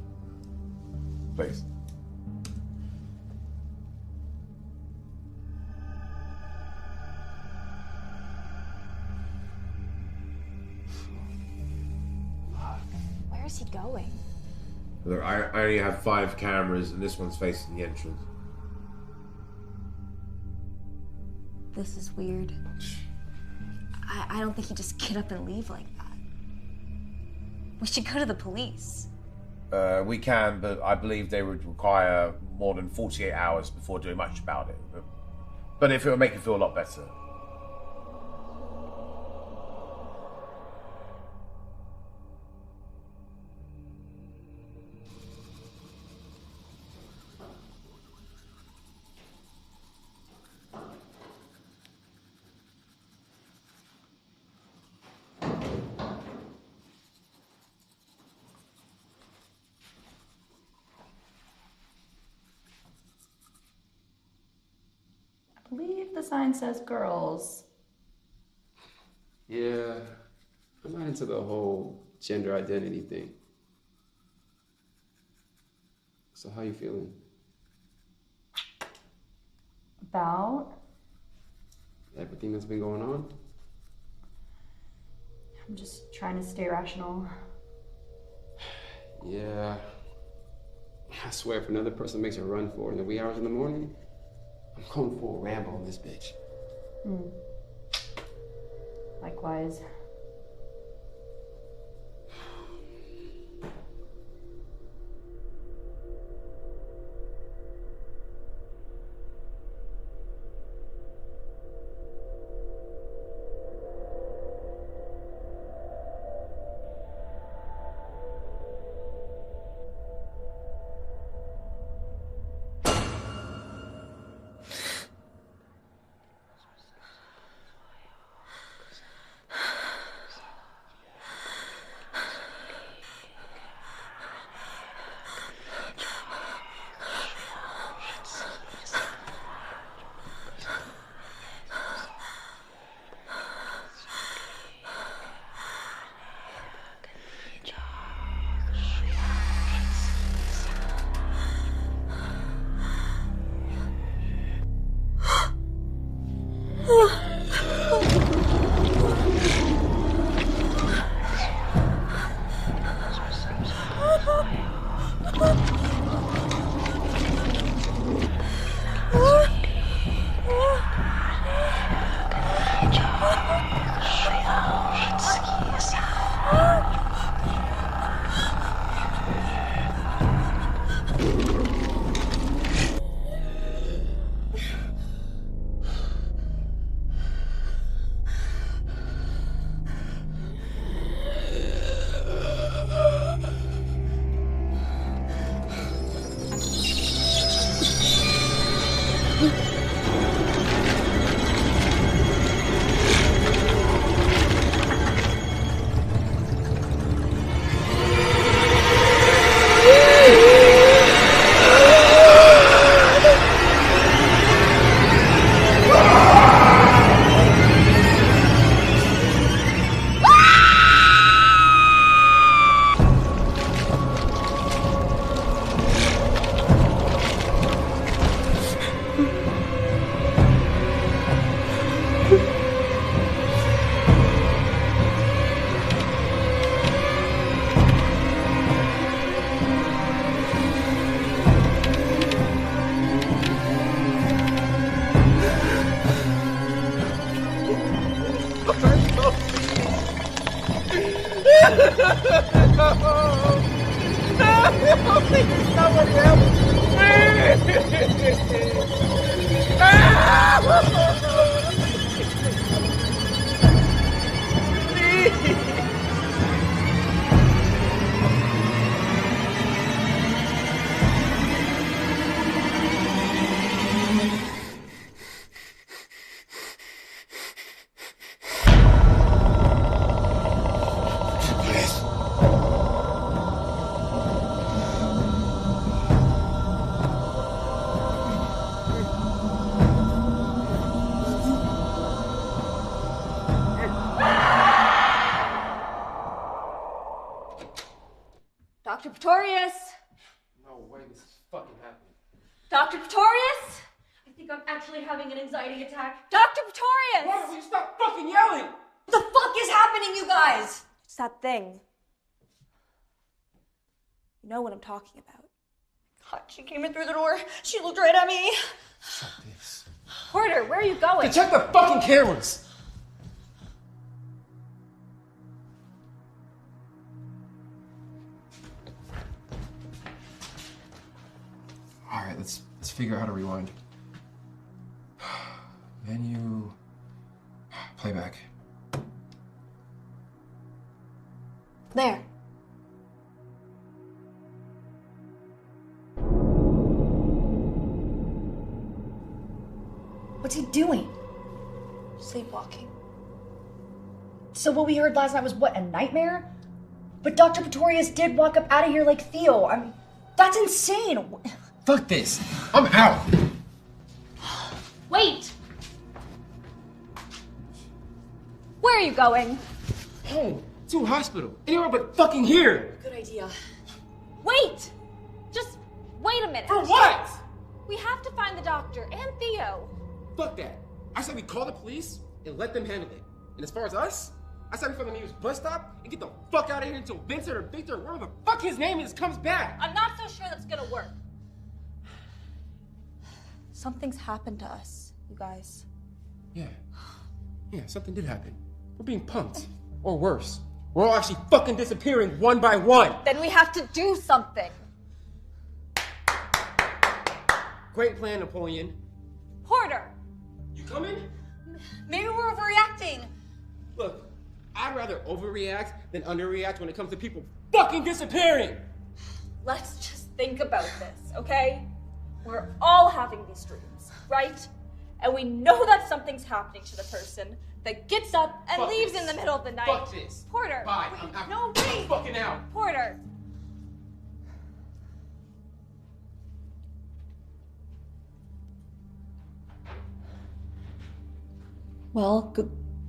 Please. Where's he going? Look, I only have 5 cameras, and this one's facing the entrance. This is weird. I don't think he'd just get up and leave like that. We should go to the police. We can, but I believe they would require more than 48 hours before doing much about it. But if it would make you feel a lot better. I believe the sign says girls. Yeah, I'm not into the whole gender identity thing. So how you feeling? About? Everything that's been going on? I'm just trying to stay rational. Yeah. I swear, if another person makes a run for it in the wee hours in the morning, I'm going for a ramble on this bitch. Likewise. Please, somebody help Dr. Pretorius! No way this is fucking happening. Dr. Pretorius! I think I'm actually having an anxiety attack. Dr. Pretorius! Why don't you stop fucking yelling? What the fuck is happening, you guys? It's that thing. You know what I'm talking about. God, she came in through the door. She looked right at me. Fuck this. Porter, where are you going? To check the fucking cameras. All right, let's figure out how to rewind. Menu, playback. There. What's he doing? Sleepwalking. So what we heard last night was what, a nightmare? But Dr. Pretorius did walk up out of here like Theo. I mean, that's insane. Fuck this. I'm out. Wait! Where are you going? Home. To a hospital. Anywhere but fucking here. Good idea. Wait! Just wait a minute. For what? We have to find the doctor and Theo. Fuck that. I said we call the police and let them handle it. And as far as us, I said we find the nearest bus stop and get the fuck out of here until Vincent or Victor, whatever the fuck his name is, comes back. I'm not so sure that's gonna work. Something's happened to us, you guys. Yeah, something did happen. We're being punked. Or worse, we're all actually fucking disappearing one by one. Then we have to do something. Great plan, Napoleon. Porter! You coming? Maybe we're overreacting. Look, I'd rather overreact than underreact when it comes to people fucking disappearing. Let's just think about this, okay? We're all having these dreams, right? And we know that something's happening to the person that gets up and Fuck leaves this. in the middle of the night. Fuck this. Porter! Bye. Wait, I'm out. no, wait! I'm fucking out. Porter! Well,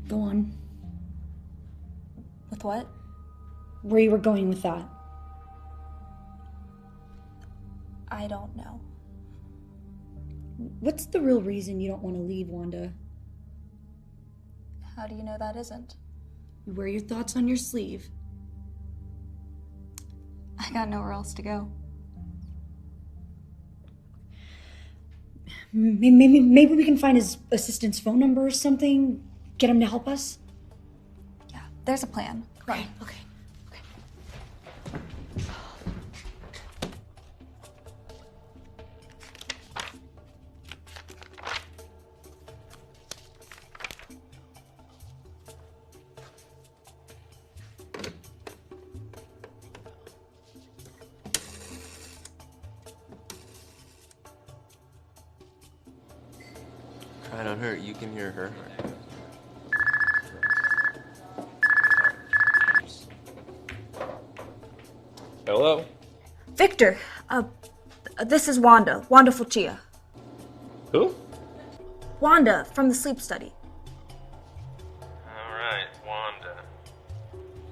go on. With what? Where you were going with that. I don't know. What's the real reason you don't want to leave, Wanda? How do you know that isn't? You wear your thoughts on your sleeve. I got nowhere else to go. Maybe we can find his assistant's phone number or something. Get him to help us. Yeah, there's a plan. Come on. Okay. Try not hurt. You can hear her. Hello? Victor, this is Wanda. Wanda Fulcia. Who? Wanda from the sleep study. Alright, Wanda.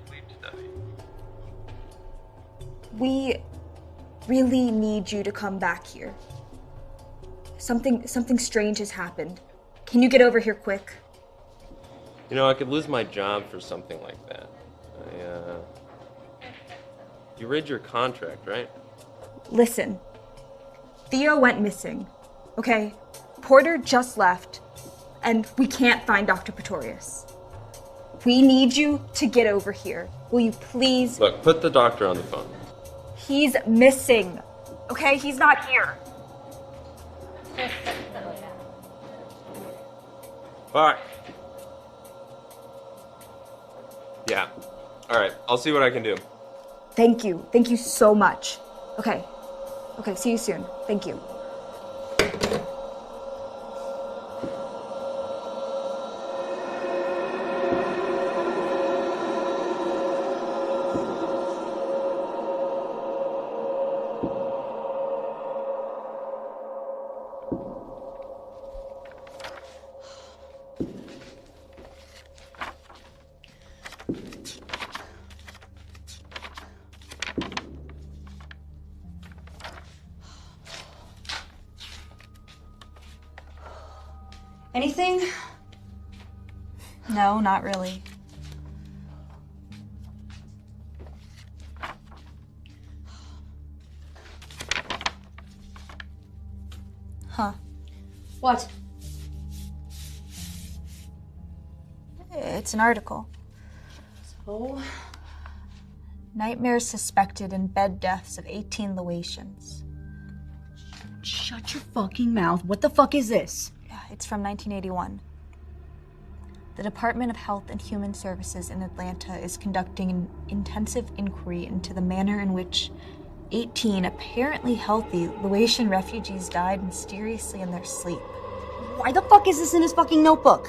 Sleep study. We really need you to come back here. Something strange has happened. Can you get over here quick? You know, I could lose my job for something like that. You read your contract, right? Listen, Theo went missing, okay? Porter just left, and we can't find Dr. Pretorius. we need you to get over here. Will you please? Look, put the doctor on the phone. He's missing. Okay, he's not here. Fuck. Yeah. All right, I'll see what I can do. Thank you. Thank you so much. Okay. Okay, see you soon. Thank you. Anything? No, not really. Huh. What? It's an article. So? Nightmares suspected in bed deaths of 18 Laotians. Shut your fucking mouth. What the fuck is this? Yeah, it's from 1981. The Department of Health and Human Services in Atlanta is conducting an intensive inquiry into the manner in which 18 apparently healthy Laotian refugees died mysteriously in their sleep. Why the fuck is this in his fucking notebook?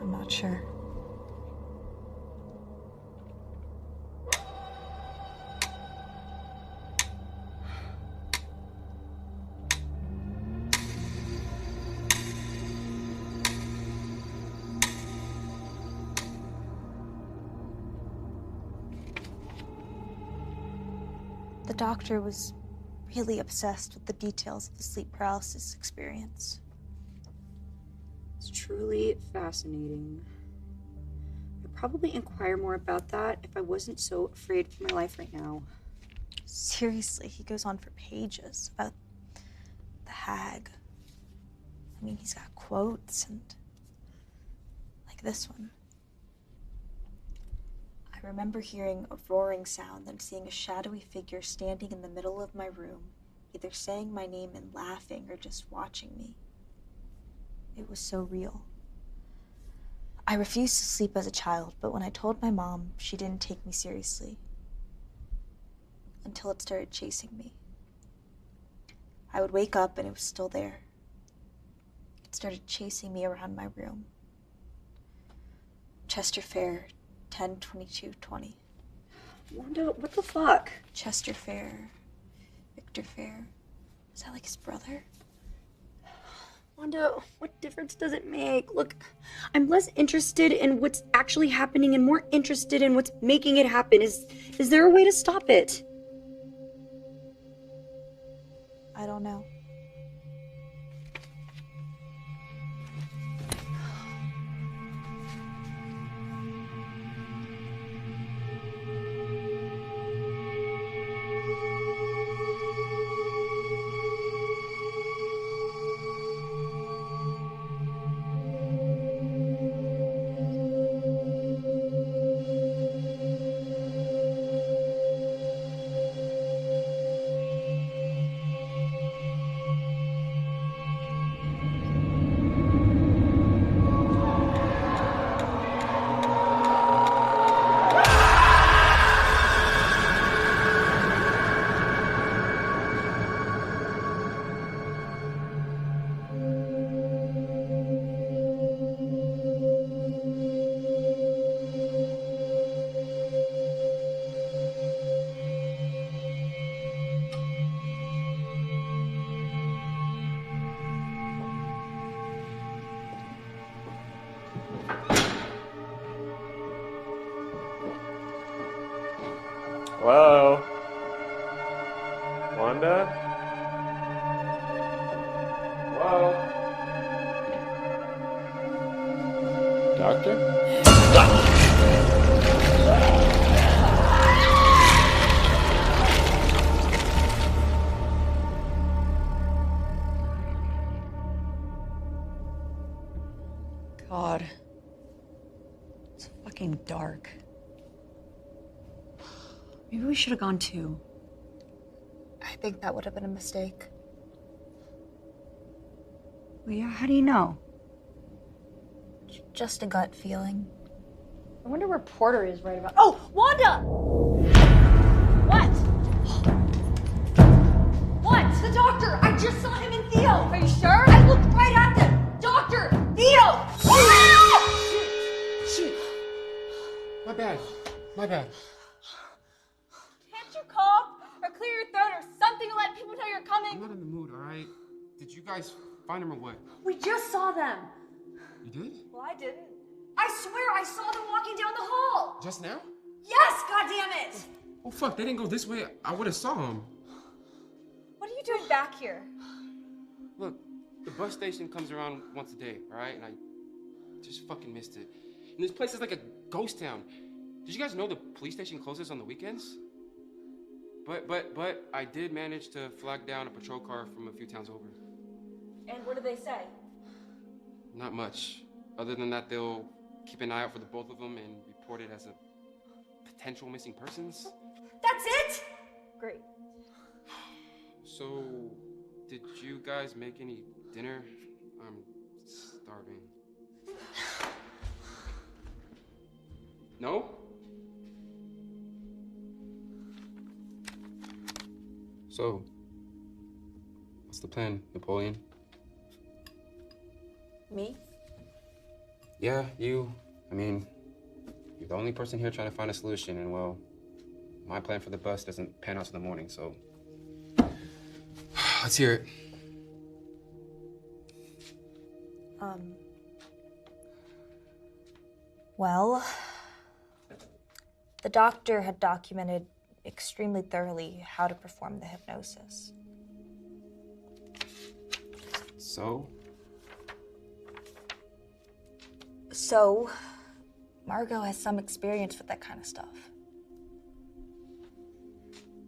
I'm not sure. The doctor was really obsessed with the details of the sleep paralysis experience. It's truly fascinating. I'd probably inquire more about that if I wasn't so afraid for my life right now. Seriously, he goes on for pages about the hag. I mean, he's got quotes and like this one. I remember hearing a roaring sound and seeing a shadowy figure standing in the middle of my room, either saying my name and laughing or just watching me. It was so real. I refused to sleep as a child, but when I told my mom, she didn't take me seriously. Until it started chasing me. I would wake up and it was still there. It started chasing me around my room. Chester Fair, 10/22/20. Wanda, what the fuck? Chester Fair. Victor Fair. Is that like his brother? Wanda, what difference does it make? Look, I'm less interested in what's actually happening and more interested in what's making it happen. Is there a way to stop it? I don't know. Hello? Wanda? Hello? Doctor? God. fucking dark. Maybe we should have gone too. I think that would have been a mistake. Leah, how do you know? Just a gut feeling. I wonder where Porter is right about. Oh, Wanda! What? What? The doctor! I just saw him and Theo! Are you sure? I looked right at them! Doctor! Theo! Shit. My bad. My bad. Can't you cough or clear your throat or something to let people know you're I'm coming? not in the mood, all right? Did you guys find him or what? We just saw them! You did? Well, I didn't. I swear I saw them walking down the hall! Just now? Yes, goddammit! Oh, fuck, they didn't go this way. I would have saw him. What are you doing back here? Look, the bus station comes around once a day, all right? And I just fucking missed it. And this place is like a ghost town. Did you guys know the police station closes on the weekends? But I did manage to flag down a patrol car from a few towns over. And what do they say? Not much. Other than that, they'll keep an eye out for the both of them and report it as a potential missing persons. That's it? Great. So, did you guys make any dinner? I'm starving. No? So, what's the plan, Napoleon? Me? Yeah, you. I mean, you're the only person here trying to find a solution, and well, my plan for the bus doesn't pan out till the morning, so let's hear it. Well, the doctor had documented extremely thoroughly how to perform the hypnosis. So, Margot has some experience with that kind of stuff.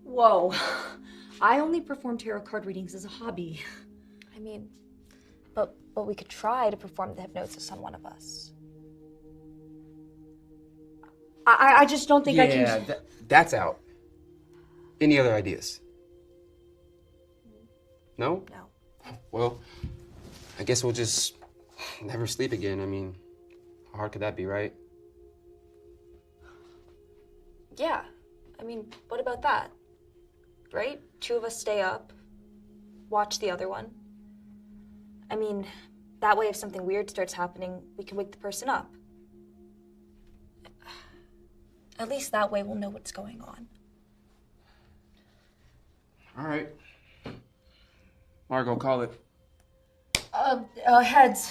Whoa. I only perform tarot card readings as a hobby. I mean, but we could try to perform the hypnosis on one of us. I just don't think I can... Yeah, that's out. Any other ideas? No? No. Well, I guess we'll just never sleep again. I mean, how hard could that be, right? Yeah. I mean, what about that? Right? 2 of us stay up, watch the other one. I mean, that way if something weird starts happening, we can wake the person up. At least that way we'll know what's going on. All right. Margot, call it. Heads.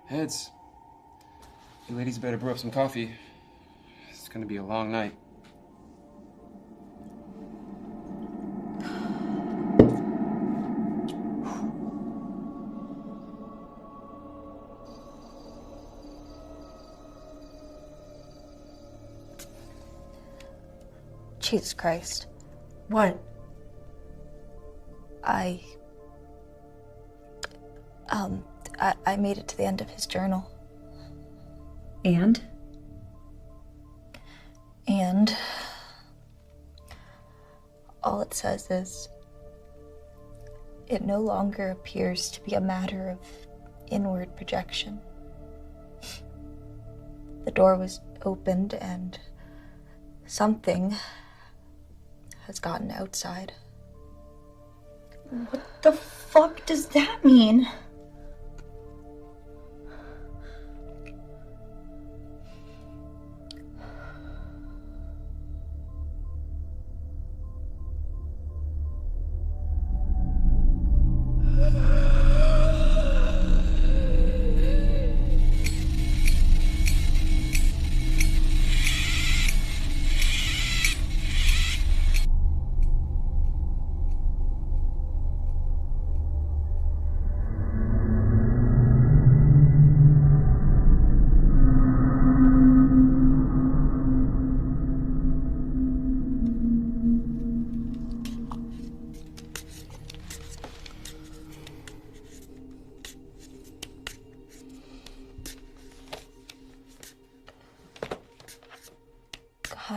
Heads. You ladies better brew up some coffee. It's gonna be a long night. Jesus Christ. What? I made it to the end of his journal. And? And all it says is, it no longer appears to be a matter of inward projection. The door was opened and something has gotten outside. What the fuck does that mean?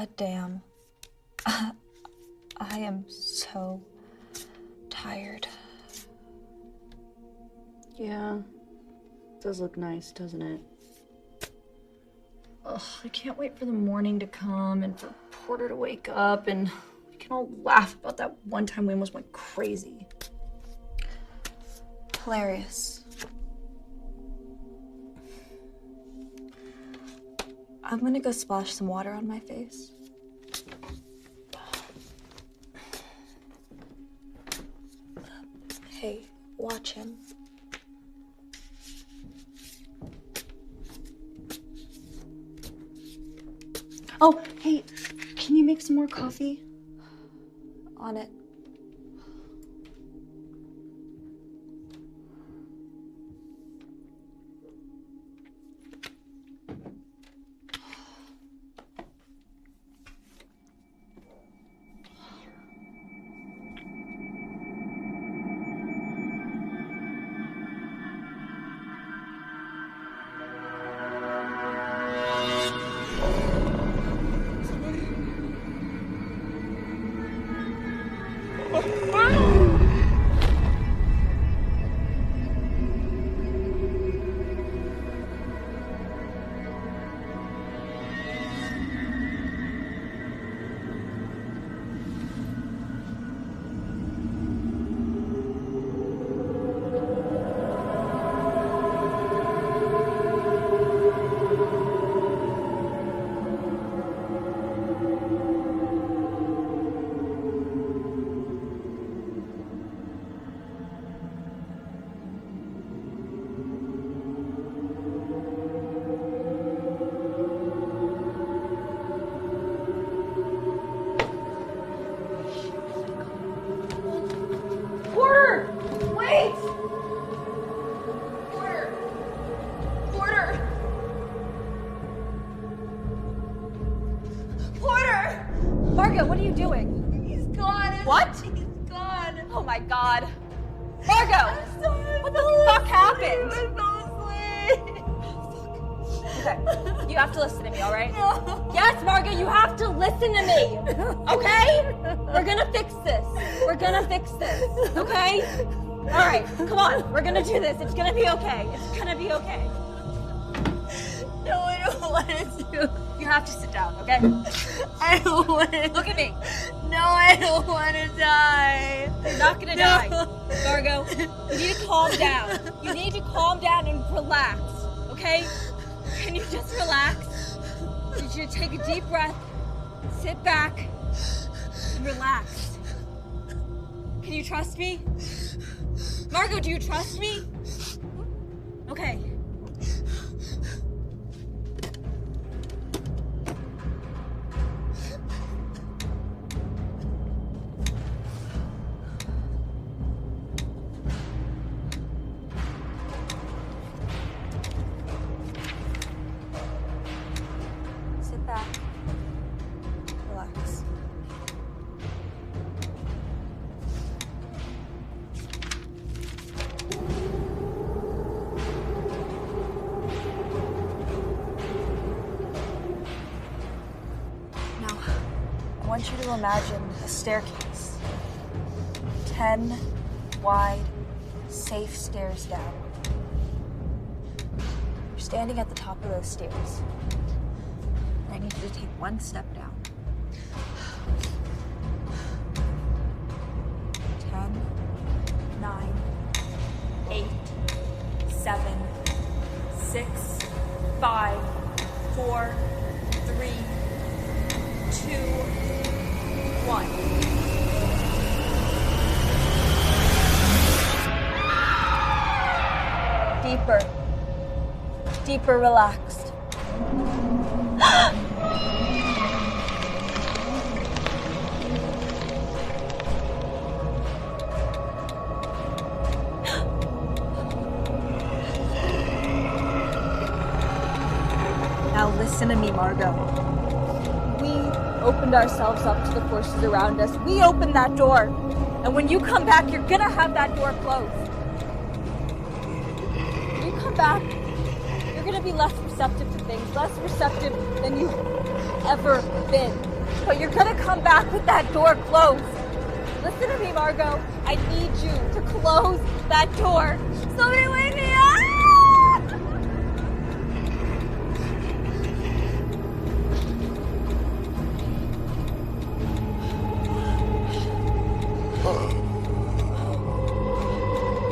God damn. I am so tired. Yeah. Does look nice, doesn't it? Ugh, I can't wait for the morning to come and for Porter to wake up and we can all laugh about that one time we almost went crazy. Hilarious. I'm gonna go splash some water on my face. Hey, watch him. Oh, hey, can you make some more coffee? On it. Margot, what are you doing? He's gone. What? He's gone. Oh my god. Margot! What the fuck happened? I fell asleep. Okay, you have to listen to me, alright? No. Yes, Margot, you have to listen to me! Okay? We're gonna fix this. We're gonna fix this, okay? Alright, come on, we're gonna do this. It's gonna be okay. It's gonna be okay. No, I don't want to. You have to sit down, okay? I don't want to. Look at me. No, I don't want to die. You're not gonna die. Margot, you need to calm down. You need to calm down and relax, okay? Can you just relax? I need you to take a deep breath, sit back, and relax. Can you trust me? Margot, do you trust me? Okay. Sit back. Relax. Now, I want you to imagine a staircase. 10 wide, safe stairs down. You're standing at the top of those stairs. I need you to take one step down. 10, 9, 8, 7, 6, 5, 4, 3, 2, 1. Deeper. Deeper, relaxed. Now listen to me, Margot. We opened ourselves up to the forces around us. We opened that door. And when you come back, you're gonna have that door closed. When you come back, you're gonna be less receptive to things, less receptive than you've ever been. But you're gonna come back with that door closed. Listen to me, Margot. I need you to close that door. Somebody wake me up!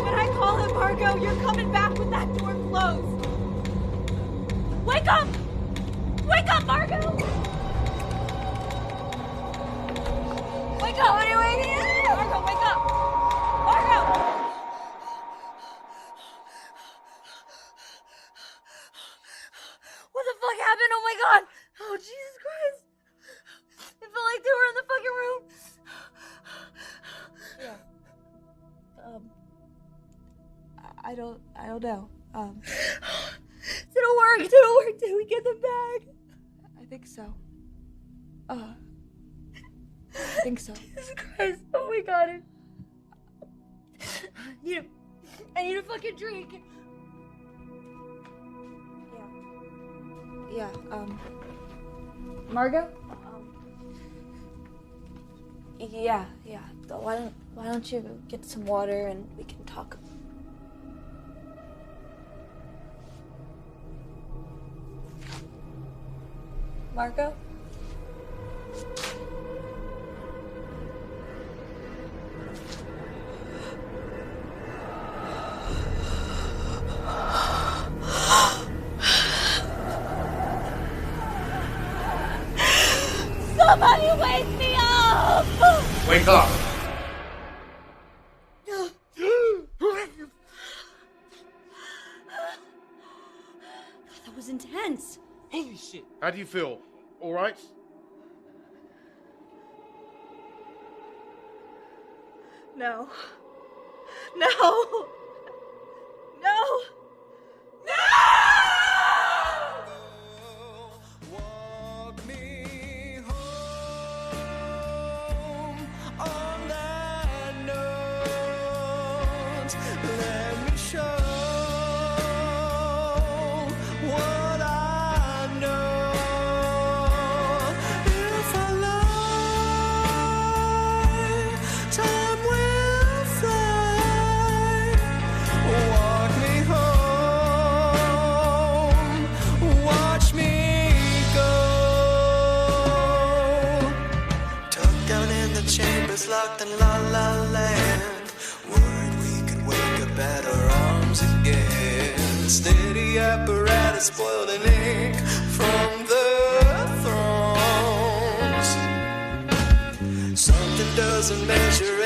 When I call him, Margot, you're coming back with that door closed. Wake up! Wake up, Margot! Wake up! What are you waiting at? Margot, wake up! Margot! What the fuck happened? Oh my god! Oh, Jesus Christ! It felt like they were in the fucking room. Yeah. I don't know. Did it work? Did it work? Did we get them back? I think so. I think so. Jesus Christ. Oh my god. I need a fucking drink. Yeah. Margot? Yeah. Why don't you get some water and we can talk? Margot? Somebody wake me up! Wake up! That was intense. Holy shit. How do you feel? All right? No. No! No! No! Walk me home on that note. Let me show what I know. If I lie, time will fly. Walk me home, watch me go. Tucked down in the chambers, locked in la la land. Worried we could wake up at our arms again. The steady apparatus spoiled in ink from the thrones. Something doesn't measure